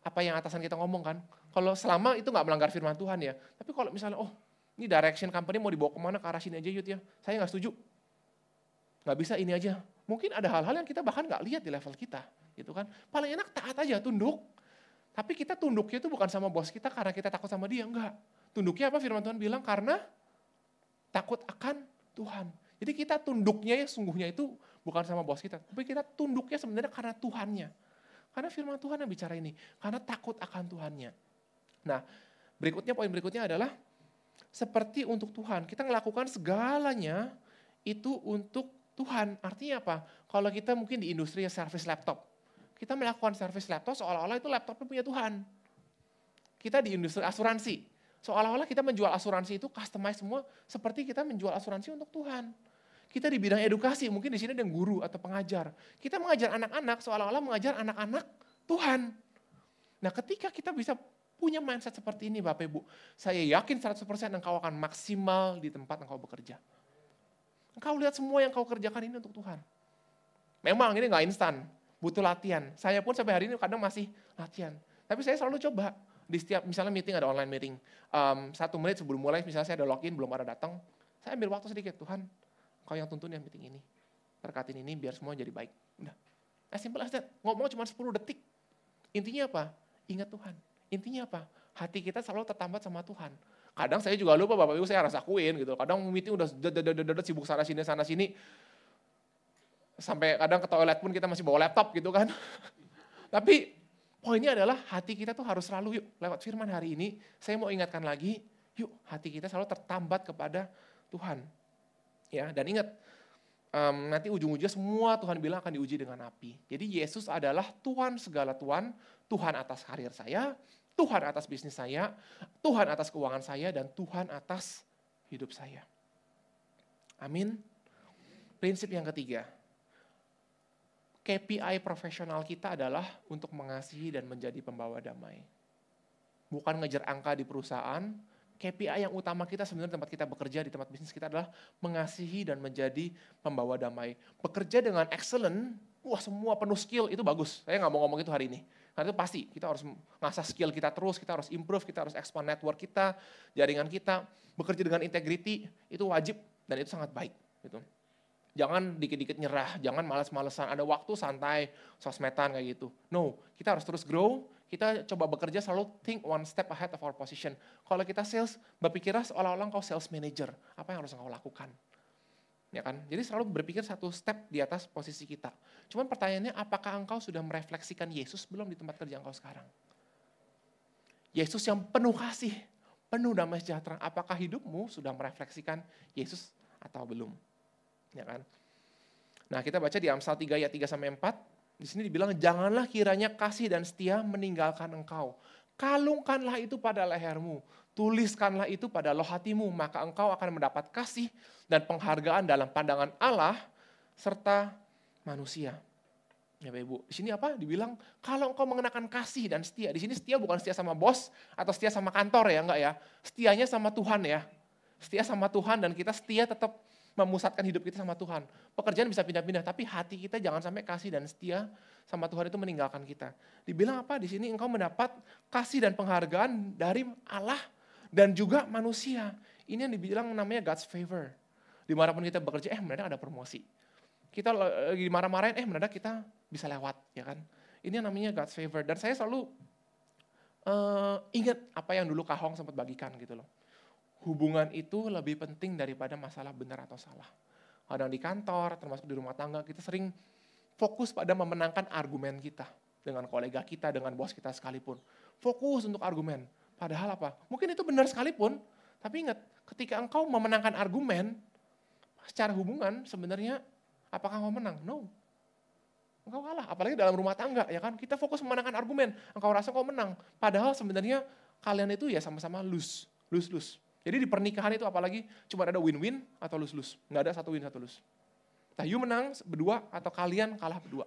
apa yang atasan kita ngomong kan. Kalau selama itu nggak melanggar firman Tuhan ya. Tapi kalau misalnya, oh ini direction company mau dibawa kemana, ke arah sini aja Yud ya. Saya nggak setuju. Nggak bisa ini aja. Mungkin ada hal-hal yang kita bahkan nggak lihat di level kita. Gitu kan. Paling enak taat aja, tunduk. Tapi kita tunduknya itu bukan sama bos kita karena kita takut sama dia, enggak. Tunduknya apa firman Tuhan bilang? Karena takut akan Tuhan. Jadi kita tunduknya ya sungguhnya itu bukan sama bos kita. Tapi kita tunduknya sebenarnya karena Tuhannya. Karena firman Tuhan yang bicara ini. Karena takut akan Tuhannya. Nah poin berikutnya adalah seperti untuk Tuhan. Kita melakukan segalanya itu untuk Tuhan. Artinya apa? Kalau kita mungkin di industri service laptop. Kita melakukan service laptop seolah-olah itu laptopnya punya Tuhan. Kita di industri asuransi. Seolah-olah kita menjual asuransi itu customize semua seperti kita menjual asuransi untuk Tuhan. Kita di bidang edukasi, mungkin di sini ada guru atau pengajar. Kita mengajar anak-anak seolah-olah mengajar anak-anak Tuhan. Nah ketika kita bisa punya mindset seperti ini Bapak Ibu, saya yakin 100% engkau akan maksimal di tempat engkau bekerja. Engkau lihat semua yang kau kerjakan ini untuk Tuhan. Memang ini nggak instan, butuh latihan. Saya pun sampai hari ini kadang masih latihan. Tapi saya selalu coba. Di setiap misalnya meeting ada online meeting, 1 menit sebelum mulai misalnya saya ada login belum ada datang, saya ambil waktu sedikit, Tuhan kau yang tuntun yang meeting ini, berkatin ini biar semua jadi baik. Udah, as simple as that, ngomong cuma 10 detik. Intinya apa? Ingat Tuhan. Intinya apa? Hati kita selalu tertambat sama Tuhan. Kadang saya juga lupa Bapak Ibu, saya harus akuin gitu. Kadang meeting udah sibuk sana sini, sampai kadang ke toilet pun kita masih bawa laptop gitu kan. Tapi poinnya adalah hati kita tuh harus selalu, yuk lewat firman hari ini, saya mau ingatkan lagi, yuk hati kita selalu tertambat kepada Tuhan. Ya, dan ingat, nanti ujung-ujungnya semua Tuhan bilang akan diuji dengan api. Jadi Yesus adalah Tuhan segala Tuhan, Tuhan atas karir saya, Tuhan atas bisnis saya, Tuhan atas keuangan saya, dan Tuhan atas hidup saya. Amin. Prinsip yang ketiga. KPI profesional kita adalah untuk mengasihi dan menjadi pembawa damai. Bukan ngejar angka di perusahaan, KPI yang utama kita sebenarnya tempat kita bekerja, di tempat bisnis kita adalah mengasihi dan menjadi pembawa damai. Bekerja dengan excellent, wah semua penuh skill, itu bagus. Saya nggak mau ngomong itu hari ini. Karena itu pasti, kita harus ngasah skill kita terus, kita harus improve, kita harus expand network kita, jaringan kita. Bekerja dengan integrity, itu wajib dan itu sangat baik. Gitu. Jangan dikit-dikit nyerah, jangan malas-malesan, ada waktu santai, sosmedan kayak gitu. No, kita harus terus grow, kita coba bekerja selalu think one step ahead of our position. Kalau kita sales, berpikirlah seolah-olah engkau sales manager, apa yang harus engkau lakukan. Ya kan? Jadi selalu berpikir satu step di atas posisi kita. Cuman pertanyaannya, apakah engkau sudah merefleksikan Yesus belum di tempat kerja engkau sekarang? Yesus yang penuh kasih, penuh damai sejahtera. Apakah hidupmu sudah merefleksikan Yesus atau belum? Ya kan? Nah, kita baca di Amsal 3 ayat 3 sampai 4. Di sini dibilang, janganlah kiranya kasih dan setia meninggalkan engkau. Kalungkanlah itu pada lehermu, tuliskanlah itu pada loh hatimu, maka engkau akan mendapat kasih dan penghargaan dalam pandangan Allah serta manusia. Ya Bapak Ibu, di sini apa? Dibilang kalau engkau mengenakan kasih dan setia. Di sini setia bukan setia sama bos atau setia sama kantor ya, enggak ya. Setianya sama Tuhan ya. Setia sama Tuhan dan kita setia tetap memusatkan hidup kita sama Tuhan. Pekerjaan bisa pindah-pindah, tapi hati kita jangan sampai kasih dan setia sama Tuhan itu meninggalkan kita. Dibilang apa? Di sini engkau mendapat kasih dan penghargaan dari Allah dan juga manusia. Ini yang dibilang namanya God's favor. Dimanapun kita bekerja, mendadak ada promosi. Kita lagi marah-marahin, mendadak kita bisa lewat, ya kan? Ini yang namanya God's favor. Dan saya selalu ingat apa yang dulu Kak Hong sempat bagikan gitu loh. Hubungan itu lebih penting daripada masalah benar atau salah. Kadang di kantor, termasuk di rumah tangga, kita sering fokus pada memenangkan argumen kita. Dengan kolega kita, dengan bos kita sekalipun. Fokus untuk argumen. Padahal apa? Mungkin itu benar sekalipun, tapi ingat, ketika engkau memenangkan argumen, secara hubungan sebenarnya apakah engkau menang? No. Engkau kalah, apalagi dalam rumah tangga, ya kan? Kita fokus memenangkan argumen, engkau rasa engkau menang. Padahal sebenarnya kalian itu ya sama-sama lose. Jadi di pernikahan itu apalagi cuma ada win-win atau lose-lose. Nggak ada satu win, satu lose. Nah, you menang berdua atau kalian kalah berdua.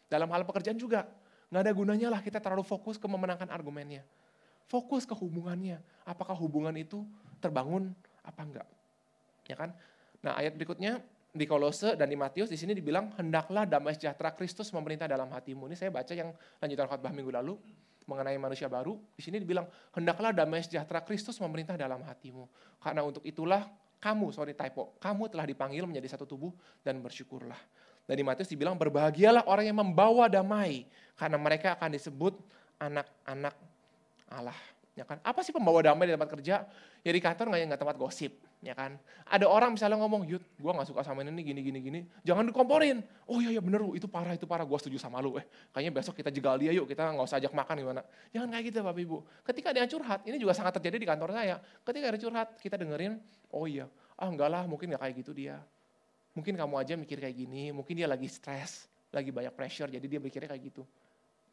Dalam hal pekerjaan juga, nggak ada gunanya lah kita terlalu fokus ke memenangkan argumennya. Fokus ke hubungannya. Apakah hubungan itu terbangun apa enggak? Ya kan? Nah, ayat berikutnya di Kolose dan di Matius di sini dibilang hendaklah damai sejahtera Kristus memerintah dalam hatimu. Ini saya baca yang lanjutan khotbah minggu lalu mengenai manusia baru. Di sini dibilang hendaklah damai sejahtera Kristus memerintah dalam hatimu. Karena untuk itulah kamu telah dipanggil menjadi satu tubuh dan bersyukurlah. Dan di Matius dibilang berbahagialah orang yang membawa damai karena mereka akan disebut anak-anak Allah. Ya kan? Apa sih pembawa damai di tempat kerja? Ya di kantor nggak tempat gosip, ya kan? Ada orang misalnya ngomong, "Yud, gue nggak suka sama ini gini. Jangan dikomporin." "Oh iya bener lu, itu parah. Gue setuju sama lu. Kayaknya besok kita jegal dia yuk, kita nggak usah ajak makan gimana?" Jangan kayak gitu Bapak Ibu. Ketika ada yang curhat, ini juga sangat terjadi di kantor saya. Ketika ada curhat, kita dengerin, "Oh iya, enggak lah, mungkin nggak kayak gitu dia. Mungkin kamu aja mikir kayak gini, mungkin dia lagi stres, lagi banyak pressure, jadi dia mikirnya kayak gitu."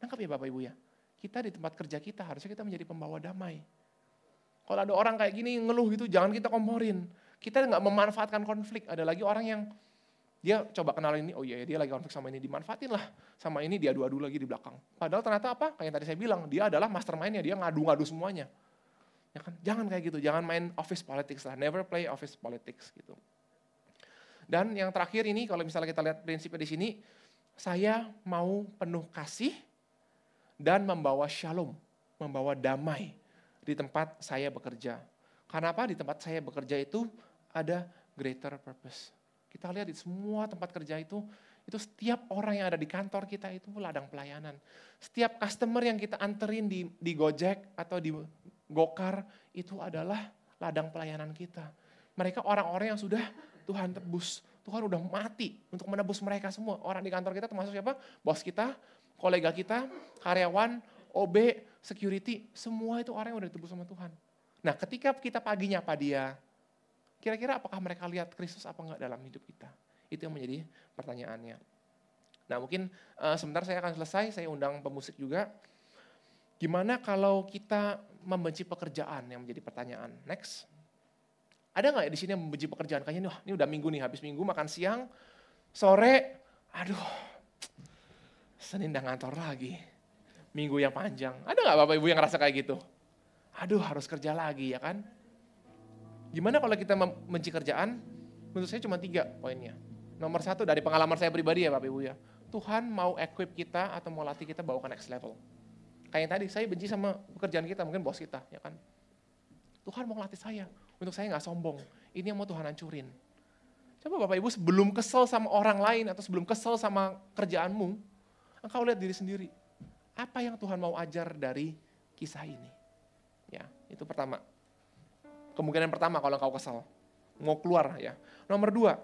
Nangkap ya Bapak Ibu ya? Kita di tempat kerja kita, harusnya kita menjadi pembawa damai. Kalau ada orang kayak gini ngeluh gitu, jangan kita komporin. Kita nggak memanfaatkan konflik. Ada lagi orang yang dia coba kenal ini, oh iya dia lagi konflik sama ini, dimanfaatin lah sama ini, dia adu-adu lagi di belakang. Padahal ternyata apa? Kayak yang tadi saya bilang, dia adalah mastermind-nya, dia ngadu-ngadu semuanya. Ya kan? Jangan kayak gitu, jangan main office politics lah, never play office politics gitu. Dan yang terakhir ini, kalau misalnya kita lihat prinsipnya di sini, saya mau penuh kasih dan membawa shalom, membawa damai di tempat saya bekerja. Karena apa? Di tempat saya bekerja itu ada greater purpose. Kita lihat di semua tempat kerja itu setiap orang yang ada di kantor kita itu ladang pelayanan. Setiap customer yang kita anterin di Gojek atau di Gokar itu adalah ladang pelayanan kita. Mereka orang-orang yang sudah Tuhan tebus. Tuhan udah mati untuk menebus mereka semua. Orang di kantor kita termasuk siapa? Bos kita, kolega kita, karyawan, OB, security, semua itu orang yang udah ditebus sama Tuhan. Nah, ketika kita pagi nyapa dia, kira-kira apakah mereka lihat Kristus apa enggak dalam hidup kita? Itu yang menjadi pertanyaannya. Nah, mungkin sebentar saya akan selesai, saya undang pemusik juga. Gimana kalau kita membenci pekerjaan yang menjadi pertanyaan? Next. Ada nggak ya di sini yang membenci pekerjaan? Kayaknya ini udah minggu nih, habis minggu makan siang, sore, aduh, Senin udah ngantor lagi. Minggu yang panjang. Ada nggak Bapak Ibu yang ngerasa kayak gitu? Aduh harus kerja lagi ya kan? Gimana kalau kita membenci kerjaan? Menurut saya cuma 3 poinnya. Nomor 1 dari pengalaman saya pribadi ya Bapak Ibu ya. Tuhan mau equip kita atau mau latih kita bawa ke next level. Kayak yang tadi saya benci sama pekerjaan kita, mungkin bos kita ya kan. Tuhan mau latih saya untuk saya nggak sombong. Ini yang mau Tuhan hancurin. Coba Bapak Ibu sebelum kesel sama orang lain atau sebelum kesel sama kerjaanmu, engkau lihat diri sendiri. Apa yang Tuhan mau ajar dari kisah ini? Ya, itu pertama. Kemungkinan pertama kalau engkau kesal. Mau keluar ya. Nomor 2,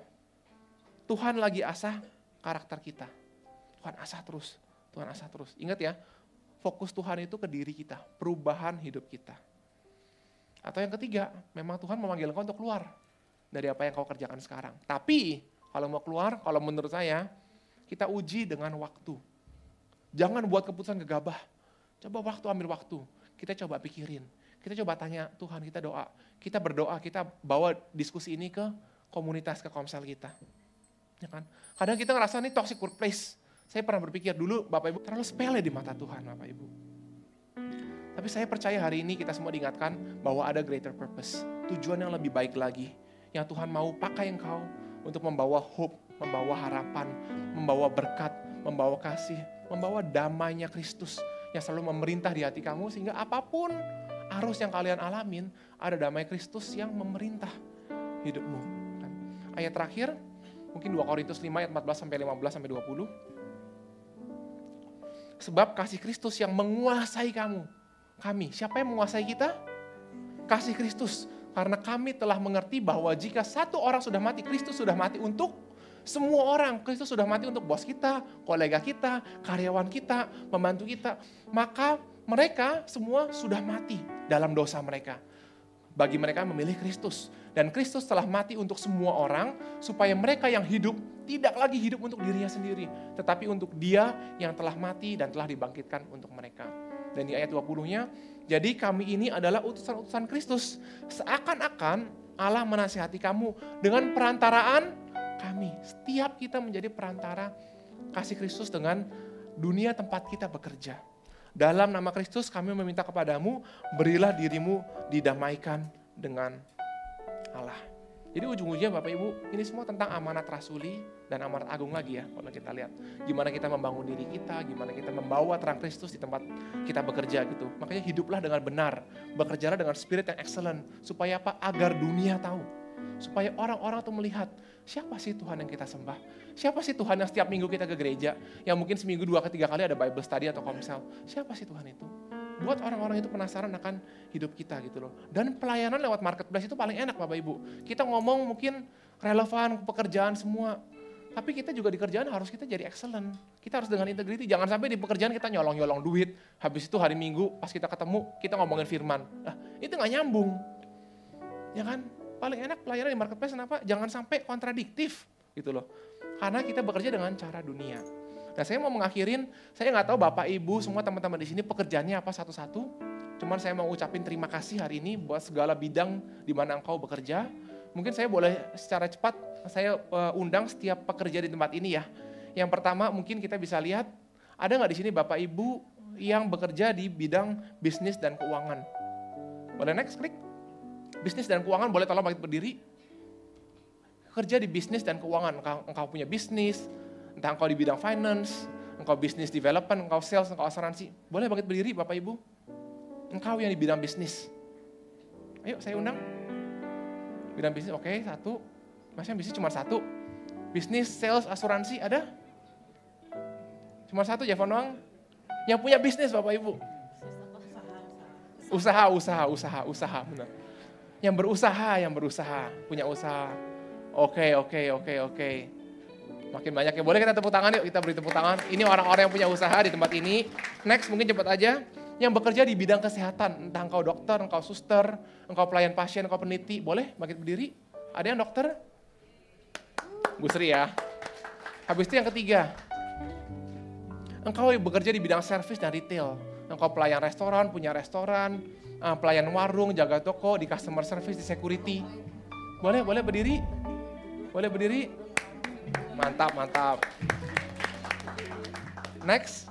Tuhan lagi asah karakter kita. Tuhan asah terus, Tuhan asah terus. Ingat ya, fokus Tuhan itu ke diri kita, perubahan hidup kita. Atau yang ketiga, memang Tuhan memanggil engkau untuk keluar dari apa yang kau kerjakan sekarang. Tapi kalau mau keluar, kalau menurut saya, kita uji dengan waktu. Jangan buat keputusan gegabah. Coba ambil waktu. Kita coba pikirin. Kita coba tanya, Tuhan kita doa. Kita berdoa, kita bawa diskusi ini ke komunitas, ke komsel kita. Ya kan? Kadang kita ngerasa ini toxic workplace. Saya pernah berpikir dulu, Bapak Ibu, terlalu sepele di mata Tuhan, Bapak Ibu. Tapi saya percaya hari ini kita semua diingatkan bahwa ada greater purpose. Tujuan yang lebih baik lagi. Yang Tuhan mau pakai engkau untuk membawa hope, membawa harapan, membawa berkat, membawa kasih, membawa damainya Kristus yang selalu memerintah di hati kamu. Sehingga apapun arus yang kalian alamin, ada damai Kristus yang memerintah hidupmu. Ayat terakhir, mungkin 2 Korintus 5 ayat 14-15-20. Sebab kasih Kristus yang menguasai kami. Siapa yang menguasai kita? Kasih Kristus. Karena kami telah mengerti bahwa jika satu orang sudah mati, Kristus sudah mati untuk semua orang. Kristus sudah mati untuk bos kita, kolega kita, karyawan kita, pembantu kita. Maka mereka semua sudah mati dalam dosa mereka. Bagi mereka yang memilih Kristus. Dan Kristus telah mati untuk semua orang, supaya mereka yang hidup tidak lagi hidup untuk dirinya sendiri, tetapi untuk Dia yang telah mati dan telah dibangkitkan untuk mereka. Dan di ayat 20-nya, jadi kami ini adalah utusan-utusan Kristus. Seakan-akan Allah menasihati kamu dengan perantaraan kami. Setiap kita menjadi perantara kasih Kristus dengan dunia tempat kita bekerja. Dalam nama Kristus kami meminta kepadamu, berilah dirimu didamaikan dengan Allah. Jadi ujung-ujungnya Bapak Ibu, ini semua tentang amanat rasuli dan amanat agung lagi ya, kalau kita lihat. Gimana kita membangun diri kita, gimana kita membawa terang Kristus di tempat kita bekerja gitu. Makanya hiduplah dengan benar, bekerjalah dengan spirit yang excellent. Supaya apa? Agar dunia tahu. Supaya orang-orang tuh melihat, siapa sih Tuhan yang kita sembah? Siapa sih Tuhan yang setiap minggu kita ke gereja? Yang mungkin seminggu 2-3 kali ada Bible study atau komsel. Siapa sih Tuhan itu? Buat orang-orang itu penasaran akan hidup kita gitu loh. Dan pelayanan lewat marketplace itu paling enak Bapak Ibu. Kita ngomong mungkin relevan, pekerjaan semua. Tapi kita juga di kerjaan harus kita jadi excellent. Kita harus dengan integriti. Jangan sampai di pekerjaan kita nyolong-nyolong duit. Habis itu hari Minggu pas kita ketemu, kita ngomongin firman. Nah, itu gak nyambung. Ya kan? Paling enak pelayanan di marketplace kenapa? Jangan sampai kontradiktif gitu loh. Karena kita bekerja dengan cara dunia. Nah saya mau mengakhirin, saya nggak tahu Bapak Ibu semua teman-teman di sini pekerjaannya apa satu-satu. Cuman saya mau ucapin terima kasih hari ini buat segala bidang di mana engkau bekerja. Mungkin saya boleh secara cepat saya undang setiap pekerja di tempat ini ya. Yang pertama mungkin kita bisa lihat, ada nggak di sini Bapak Ibu yang bekerja di bidang bisnis dan keuangan? Boleh next, klik. Bisnis dan keuangan, boleh tolong bangkit berdiri. Kerja di bisnis dan keuangan, engkau punya bisnis, entah engkau di bidang finance, engkau business development, engkau sales, engkau asuransi. Boleh bangkit berdiri Bapak Ibu? Engkau yang di bidang bisnis. Ayo saya undang. Bidang bisnis, oke, satu. Mas yang bisnis cuma satu. Bisnis, sales, asuransi, ada? Cuma satu, Javon doang. Yang punya bisnis Bapak Ibu. Usaha, benar. Yang berusaha, punya usaha. Oke. Makin banyak ya. Boleh kita tepuk tangan yuk, kita beri tepuk tangan. Ini orang-orang yang punya usaha di tempat ini. Next, mungkin cepat aja. Yang bekerja di bidang kesehatan. Entah engkau dokter, engkau suster, engkau pelayan pasien, engkau peneliti. Boleh bangkit berdiri? Ada yang dokter? Bu Sri ya. Habis itu yang ketiga. Engkau bekerja di bidang service dan retail. Engkau pelayan restoran, punya restoran, pelayan warung, jaga toko, di customer service, di security. Boleh berdiri? Boleh berdiri? Mantap. Next.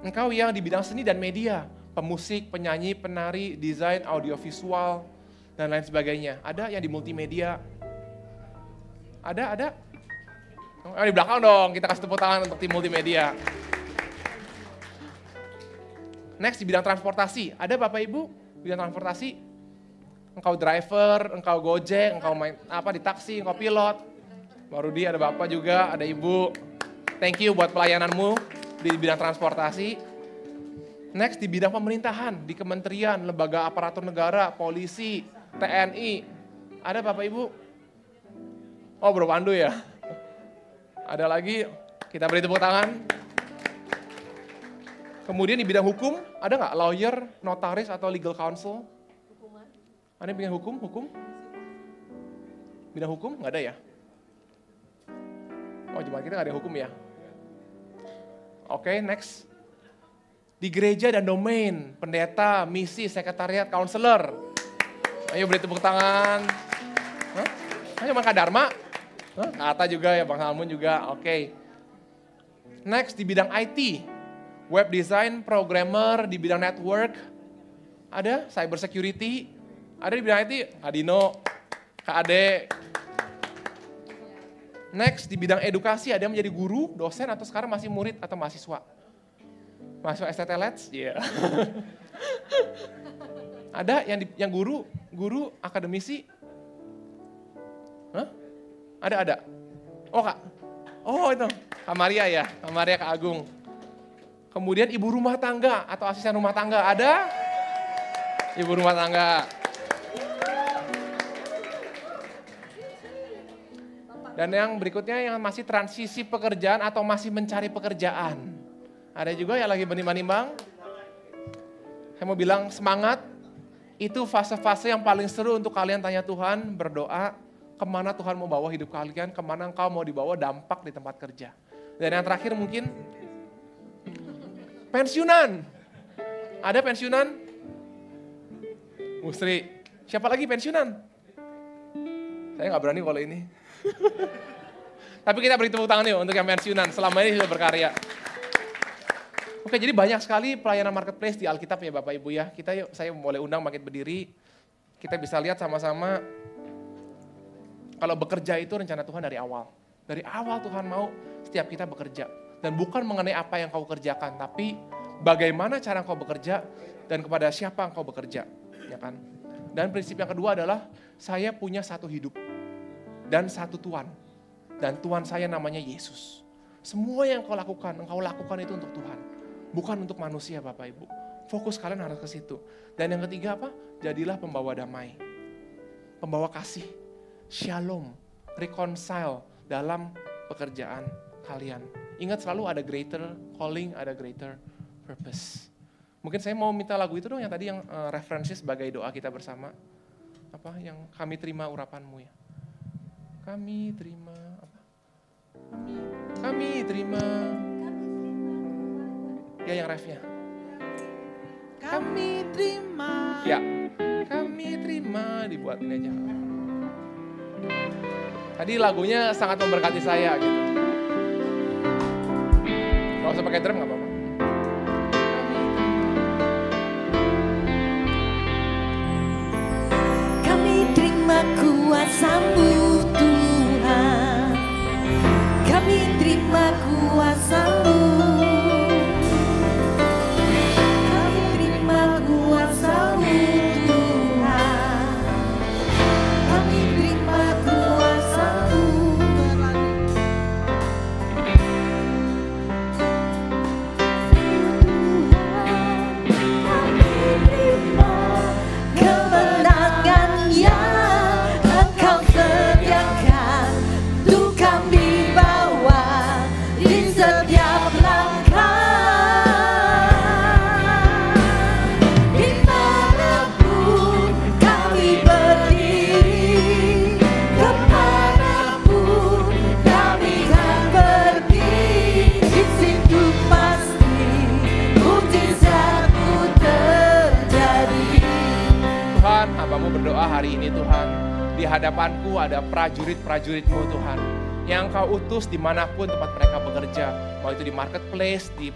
Engkau yang di bidang seni dan media, pemusik, penyanyi, penari, desain, audiovisual, dan lain sebagainya. Ada yang di multimedia? Ada? Oh, di belakang dong, kita kasih tepuk tangan untuk tim multimedia. Next, di bidang transportasi. Ada Bapak Ibu bidang transportasi? Engkau driver, engkau Gojek, engkau main di taksi, engkau pilot. Baru ada Bapak juga, ada Ibu. Thank you buat pelayananmu di bidang transportasi. Next, di bidang pemerintahan, di kementerian, lembaga aparatur negara, polisi, TNI. Ada Bapak Ibu? Oh, Bro Pandu ya. Ada lagi, kita beri tepuk tangan. Kemudian di bidang hukum, ada nggak lawyer, notaris, atau legal counsel? Ada yang bidang hukum? Bidang hukum nggak ada ya? Oh, jemaat kita nggak ada hukum ya? Oke, next. Di gereja dan domain, pendeta, misi, sekretariat, counselor. Ayo beri tepuk tangan. Hah? Ayo Kak Dharma. Hah? Kak Atta juga ya, Bang Salmun juga. Oke. Next, di bidang IT. Web design, programmer, di bidang network. Ada cyber security. Ada di bidang IT, Kak Dino, Kak Ade. Next, di bidang edukasi ada yang menjadi guru, dosen, atau sekarang masih murid atau mahasiswa. Mahasiswa STT Let's? Iya. Ada yang guru akademisi? Hah? Ada. Oh Kak, oh itu, Kak Maria ya, Kak Maria, Kak Agung. Kemudian ibu rumah tangga atau asisten rumah tangga, ada? Ibu rumah tangga. Dan yang berikutnya yang masih transisi pekerjaan atau masih mencari pekerjaan. Ada juga yang lagi menimbang-nimbang. Saya mau bilang semangat, itu fase-fase yang paling seru untuk kalian tanya Tuhan, berdoa, kemana Tuhan mau bawa hidup kalian, kemana engkau mau dibawa dampak di tempat kerja. Dan yang terakhir mungkin, pensiunan. Ada pensiunan? Musri. Siapa lagi pensiunan? Saya nggak berani kalau ini. Tapi kita beri tepuk tangan yuk untuk yang pensiunan. Selama ini sudah berkarya. Oke, jadi banyak sekali pelayanan marketplace di Alkitab ya Bapak Ibu ya. Saya boleh undang bangkit berdiri. Kita bisa lihat sama-sama. Kalau bekerja itu rencana Tuhan dari awal. Dari awal Tuhan mau setiap kita bekerja. Dan bukan mengenai apa yang kau kerjakan, tapi bagaimana cara kau bekerja dan kepada siapa kau bekerja, ya kan? Dan prinsip yang kedua adalah saya punya satu hidup dan satu Tuhan. Dan Tuhan saya namanya Yesus. Semua yang engkau lakukan itu untuk Tuhan. Bukan untuk manusia Bapak Ibu. Fokus kalian harus ke situ. Dan yang ketiga apa? Jadilah pembawa damai. Pembawa kasih. Shalom. Reconcile dalam pekerjaan kalian. Ingat selalu ada greater calling, ada greater purpose. Mungkin saya mau minta lagu itu dong yang tadi yang referensi sebagai doa kita bersama. Apa yang kami terima urapanmu ya. Kami terima apa? Kami terima. Ya yang refnya. Kami terima. Ya. Kami terima dibuat ini aja. Tadi lagunya sangat memberkati saya gitu. Kalau usah pakai drum nggak apa-apa. Kami terima kuasa-Mu Tuhan. Kami terima kuasa-Mu. Kami terima kuasa-Mu Tuhan. Kami terima kuasa-Mu. Kemenangan yang Engkau sediakan untuk kami bawa di setiap langkah. Dimanapun kami berdiri, kemanapun kami akan pergi, di situ pasti mujizat-Mu terjadi. Tuhan, hamba-Mu berdoa hari ini Tuhan. Di hadapanku ada prajurit-prajurit-Mu Tuhan. Yang Kau utus dimanapun tempat mereka bekerja. Mau itu di marketplace, di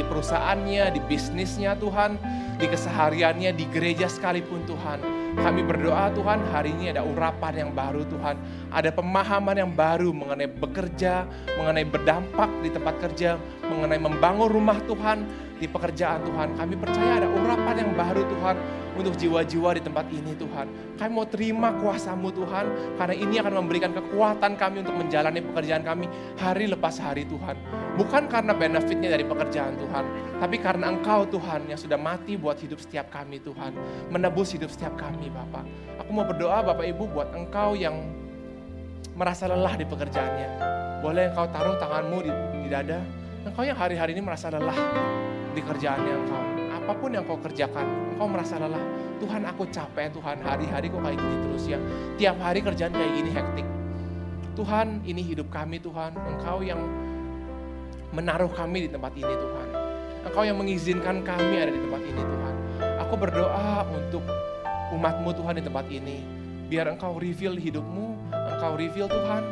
perusahaannya, di bisnisnya Tuhan. Di kesehariannya, di gereja sekalipun Tuhan. Kami berdoa Tuhan hari ini ada urapan yang baru Tuhan. Ada pemahaman yang baru mengenai bekerja, mengenai berdampak di tempat kerja, mengenai membangun rumah Tuhan di pekerjaan Tuhan. Kami percaya ada urapan yang baru Tuhan untuk jiwa-jiwa di tempat ini Tuhan. Kami mau terima kuasa-Mu Tuhan, karena ini akan memberikan kekuatan kami untuk menjalani pekerjaan kami hari lepas hari Tuhan. Bukan karena benefitnya dari pekerjaan Tuhan, tapi karena Engkau Tuhan yang sudah mati buat hidup setiap kami Tuhan. Menebus hidup setiap kami Bapak. Aku mau berdoa Bapak Ibu buat Engkau yang merasa lelah di pekerjaannya, boleh engkau taruh tanganmu di dada. Engkau yang hari-hari ini merasa lelah di kerjaannya engkau, apapun yang kau kerjakan, engkau merasa lelah. Tuhan, aku capek Tuhan, hari-hari kok kayak gini terus ya. Tiap hari kerjaan kayak gini hektik. Tuhan, ini hidup kami Tuhan. Engkau yang menaruh kami di tempat ini Tuhan. Engkau yang mengizinkan kami ada di tempat ini Tuhan. Aku berdoa untuk umat-Mu Tuhan di tempat ini. Biar Engkau reveal hidupmu, Engkau reveal Tuhan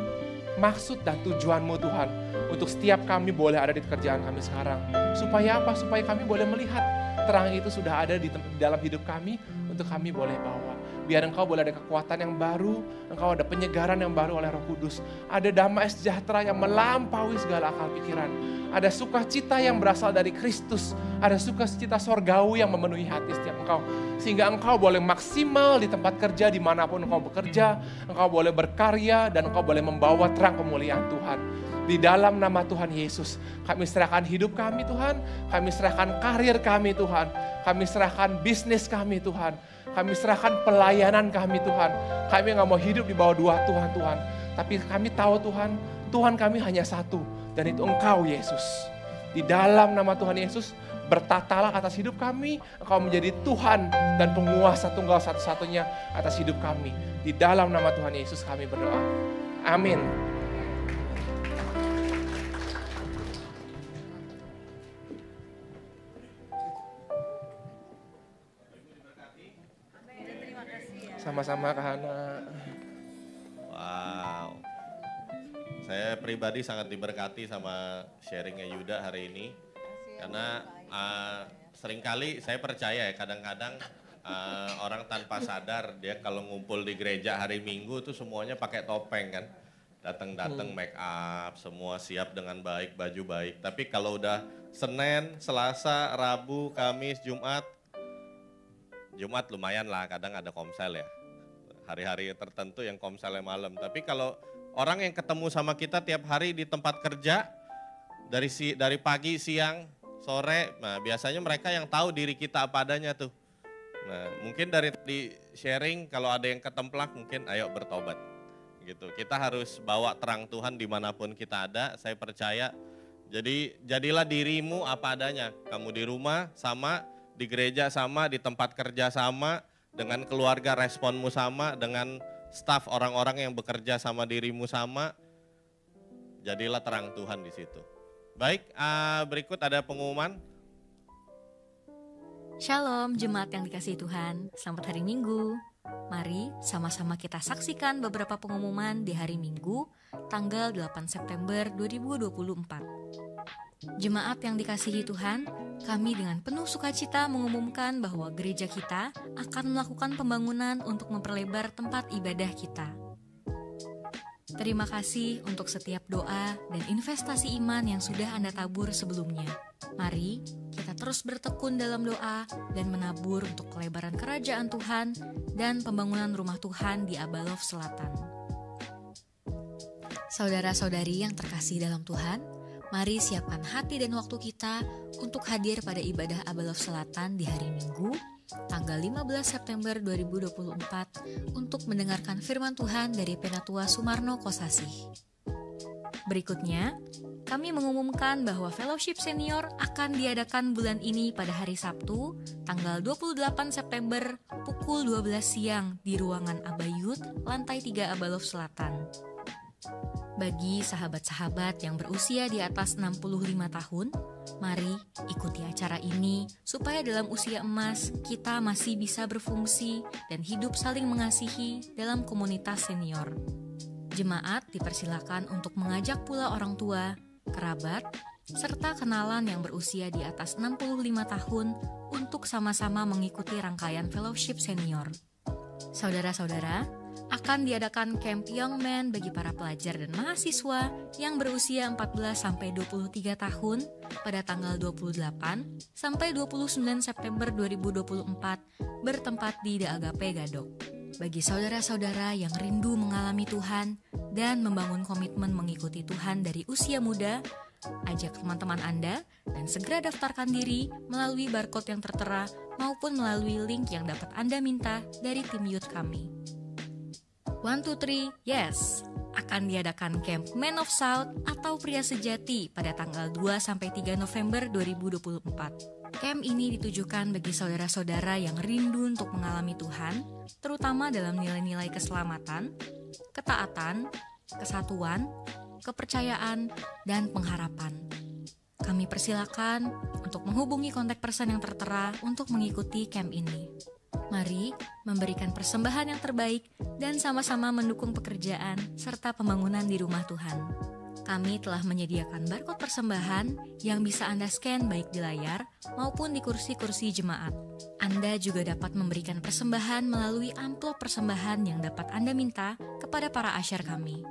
maksud dan tujuan-Mu Tuhan. Untuk setiap kami boleh ada di pekerjaan kami sekarang. Supaya apa? Supaya kami boleh melihat terang itu sudah ada di dalam hidup kami untuk kami boleh bawa. Biar Engkau boleh ada kekuatan yang baru, Engkau ada penyegaran yang baru oleh Roh Kudus. Ada damai sejahtera yang melampaui segala akal pikiran. Ada sukacita yang berasal dari Kristus. Ada sukacita sorgawi yang memenuhi hati setiap engkau. Sehingga engkau boleh maksimal di tempat kerja dimanapun engkau bekerja. Engkau boleh berkarya dan engkau boleh membawa terang kemuliaan Tuhan. Di dalam nama Tuhan Yesus, kami serahkan hidup kami Tuhan, kami serahkan karir kami Tuhan, kami serahkan bisnis kami Tuhan, kami serahkan pelayanan kami Tuhan. Kami gak mau hidup di bawah dua Tuhan Tuhan, tapi kami tahu Tuhan, Tuhan kami hanya satu, dan itu Engkau Yesus. Di dalam nama Tuhan Yesus, bertatalah atas hidup kami, Engkau menjadi Tuhan dan penguasa tunggal satu-satunya atas hidup kami. Di dalam nama Tuhan Yesus kami berdoa. Amin. Sama-sama Kak Hana. Wow. Saya pribadi sangat diberkati sama sharingnya Yuda hari ini. Karena seringkali saya percaya ya kadang-kadang orang tanpa sadar dia kalau ngumpul di gereja hari Minggu tuh semuanya pakai topeng kan. Datang-datang make up, semua siap dengan baik, baju baik. Tapi kalau udah Senin, Selasa, Rabu, Kamis, Jumat lumayan lah, kadang ada komsel ya. Hari-hari tertentu yang komselnya malam. Tapi kalau orang yang ketemu sama kita tiap hari di tempat kerja, dari pagi, siang, sore, nah biasanya mereka yang tahu diri kita apa adanya tuh. Nah mungkin dari sharing, kalau ada yang ketemplak mungkin ayo bertobat. Gitu. Kita harus bawa terang Tuhan dimanapun kita ada, saya percaya. Jadi jadilah dirimu apa adanya. Kamu di rumah sama, di gereja sama, di tempat kerja sama, dengan keluarga responmu sama, dengan staf orang-orang yang bekerja sama dirimu sama, jadilah terang Tuhan di situ. Baik, berikut ada pengumuman. Shalom jemaat yang dikasihi Tuhan, selamat hari Minggu. Mari sama-sama kita saksikan beberapa pengumuman di hari Minggu, tanggal 8 September 2024. Jemaat yang dikasihi Tuhan, kami dengan penuh sukacita mengumumkan bahwa gereja kita akan melakukan pembangunan untuk memperlebar tempat ibadah kita. Terima kasih untuk setiap doa dan investasi iman yang sudah Anda tabur sebelumnya. Mari kita terus bertekun dalam doa dan menabur untuk pelebaran kerajaan Tuhan dan pembangunan rumah Tuhan di Abalov Selatan. Saudara-saudari yang terkasih dalam Tuhan, mari siapkan hati dan waktu kita untuk hadir pada ibadah Abalov Selatan di hari Minggu, tanggal 15 September 2024 untuk mendengarkan firman Tuhan dari Penatua Sumarno Kosasih. Berikutnya, kami mengumumkan bahwa Fellowship Senior akan diadakan bulan ini pada hari Sabtu, tanggal 28 September pukul 12 siang di ruangan Abayut, lantai 3 Abalov Selatan. Bagi sahabat-sahabat yang berusia di atas 65 tahun, mari ikuti acara ini supaya dalam usia emas kita masih bisa berfungsi dan hidup saling mengasihi dalam komunitas senior. Jemaat dipersilakan untuk mengajak pula orang tua, kerabat, serta kenalan yang berusia di atas 65 tahun untuk sama-sama mengikuti rangkaian Fellowship Senior. Saudara-saudara, akan diadakan Camp Young Men bagi para pelajar dan mahasiswa yang berusia 14-23 tahun pada tanggal 28 sampai 29 September 2024 bertempat di The Agape Gadok. Bagi saudara-saudara yang rindu mengalami Tuhan dan membangun komitmen mengikuti Tuhan dari usia muda, ajak teman-teman Anda dan segera daftarkan diri melalui barcode yang tertera maupun melalui link yang dapat Anda minta dari tim youth kami. 1, 2, 3, yes! akan diadakan Camp Man of South atau Pria Sejati pada tanggal 2-3 November 2024. Camp ini ditujukan bagi saudara-saudara yang rindu untuk mengalami Tuhan, terutama dalam nilai-nilai keselamatan, ketaatan, kesatuan, kepercayaan, dan pengharapan. Kami persilakan untuk menghubungi kontak person yang tertera untuk mengikuti camp ini. Mari memberikan persembahan yang terbaik dan sama-sama mendukung pekerjaan serta pembangunan di rumah Tuhan. Kami telah menyediakan barcode persembahan yang bisa Anda scan baik di layar maupun di kursi-kursi jemaat. Anda juga dapat memberikan persembahan melalui amplop persembahan yang dapat Anda minta kepada para asyar kami.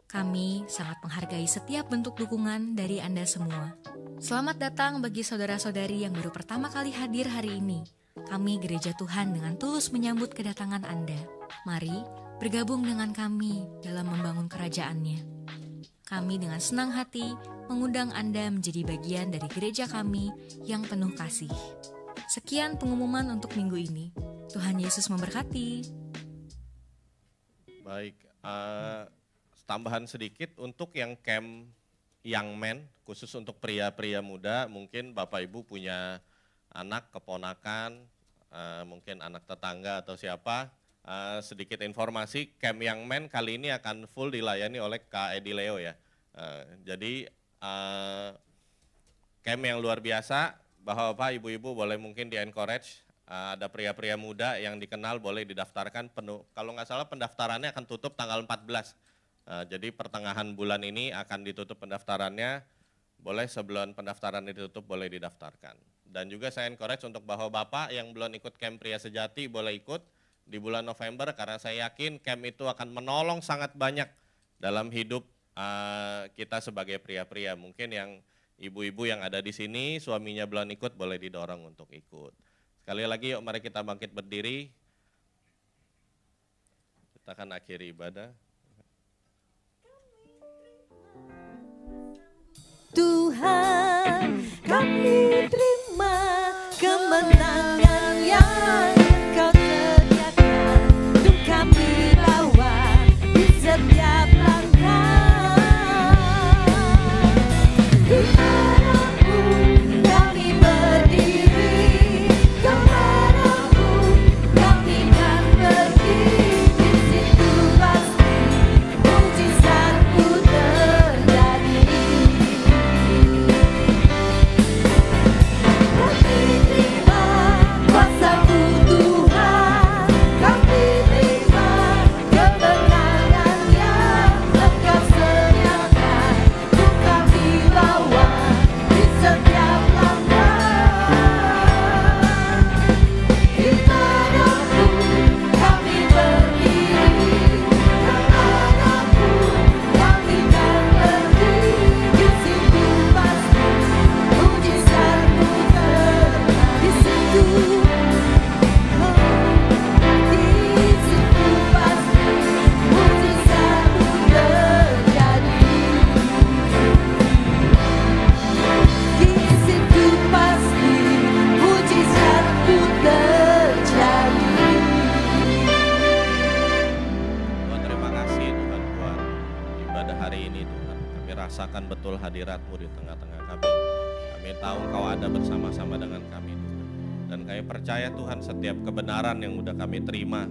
Kami sangat menghargai setiap bentuk dukungan dari Anda semua. Selamat datang bagi saudara-saudari yang baru pertama kali hadir hari ini. Kami Gereja Tuhan dengan tulus menyambut kedatangan Anda. Mari bergabung dengan kami dalam membangun kerajaan-Nya. Kami dengan senang hati mengundang Anda menjadi bagian dari gereja kami yang penuh kasih. Sekian pengumuman untuk minggu ini. Tuhan Yesus memberkati. Baik, tambahan sedikit untuk yang camp Young Men, khusus untuk pria-pria muda, mungkin Bapak Ibu punya anak, keponakan, mungkin anak tetangga atau siapa, sedikit informasi, camp Young Men kali ini akan full dilayani oleh Kak Edi Leo ya. Jadi camp yang luar biasa, Bapak Ibu-Ibu boleh mungkin di-encourage, ada pria-pria muda yang dikenal boleh didaftarkan penuh. Kalau nggak salah pendaftarannya akan tutup tanggal 14. Jadi pertengahan bulan ini akan ditutup pendaftarannya, boleh sebelum pendaftaran ditutup boleh didaftarkan. Dan juga saya encourage untuk bapak-bapak yang belum ikut camp Pria Sejati boleh ikut di bulan November, karena saya yakin camp itu akan menolong sangat banyak dalam hidup kita sebagai pria-pria. Mungkin yang ibu-ibu yang ada di sini suaminya belum ikut boleh didorong untuk ikut. Sekali lagi yuk mari kita bangkit berdiri, kita akan akhiri ibadah. Tuhan, kami terima kemenangan yang Kau sediakan untuk kami bawa di setiap langkah. Di hadapan-Mu kami berdiri, kemana-Mu kami kan pergi, di situ pasti mujizat-Mu terjadi. Rasakan betul hadirat-Mu di tengah-tengah kami. Kami tahu Engkau ada bersama-sama dengan kami Tuhan. Dan kami percaya Tuhan setiap kebenaran yang udah kami terima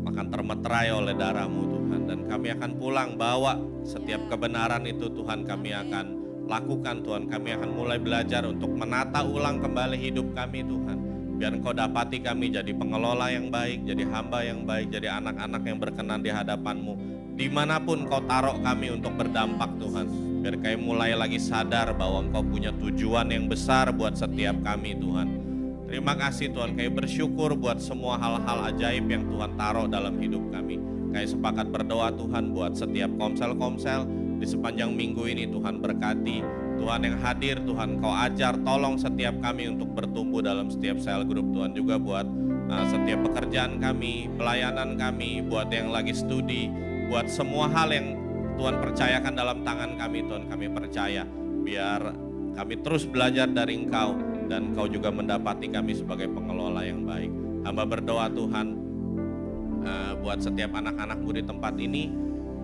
akan termeterai oleh darah-Mu Tuhan. Dan kami akan pulang bawa setiap kebenaran itu Tuhan, kami akan lakukan Tuhan. Kami akan mulai belajar untuk menata ulang kembali hidup kami Tuhan. Biar Engkau dapati kami jadi pengelola yang baik, jadi hamba yang baik, jadi anak-anak yang berkenan di hadapan-Mu. Dimanapun Kau taruh kami untuk berdampak Tuhan. Biar kami mulai lagi sadar bahwa Engkau punya tujuan yang besar buat setiap kami Tuhan. Terima kasih Tuhan, kami bersyukur buat semua hal-hal ajaib yang Tuhan taruh dalam hidup kami. Kami sepakat berdoa Tuhan buat setiap komsel-komsel di sepanjang minggu ini Tuhan berkati. Tuhan yang hadir Tuhan Kau ajar, tolong setiap kami untuk bertumbuh dalam setiap sel grup Tuhan. Juga buat setiap pekerjaan kami, pelayanan kami, buat yang lagi studi, buat semua hal yang Tuhan percayakan dalam tangan kami Tuhan, kami percaya. Biar kami terus belajar dari Engkau dan Engkau juga mendapati kami sebagai pengelola yang baik. Hamba berdoa Tuhan buat setiap anak-anak-Mu di tempat ini,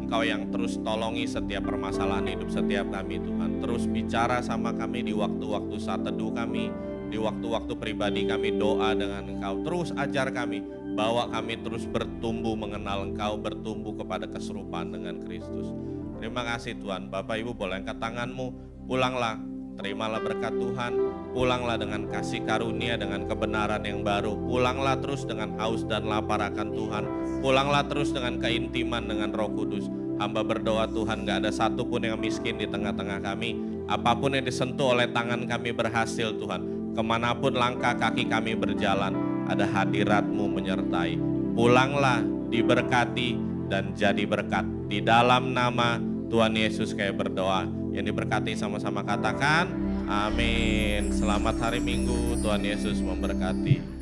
Engkau yang terus tolongi setiap permasalahan hidup setiap kami Tuhan. Terus bicara sama kami di waktu-waktu saat teduh kami, di waktu-waktu pribadi kami doa dengan Engkau. Terus ajar kami, bawa kami terus bertumbuh mengenal Engkau, bertumbuh kepada keserupaan dengan Kristus. Terima kasih Tuhan. Bapak Ibu boleh angkat tanganmu, pulanglah, terimalah berkat Tuhan, pulanglah dengan kasih karunia, dengan kebenaran yang baru, pulanglah terus dengan haus dan lapar akan Tuhan, pulanglah terus dengan keintiman dengan Roh Kudus. Hamba berdoa Tuhan, gak ada satupun yang miskin di tengah-tengah kami, apapun yang disentuh oleh tangan kami berhasil Tuhan, kemanapun langkah kaki kami berjalan, ada hadirat-Mu menyertai. Pulanglah diberkati dan jadi berkat. Di dalam nama Tuhan Yesus kami berdoa. Yang diberkati sama-sama katakan amin. Selamat hari Minggu, Tuhan Yesus memberkati.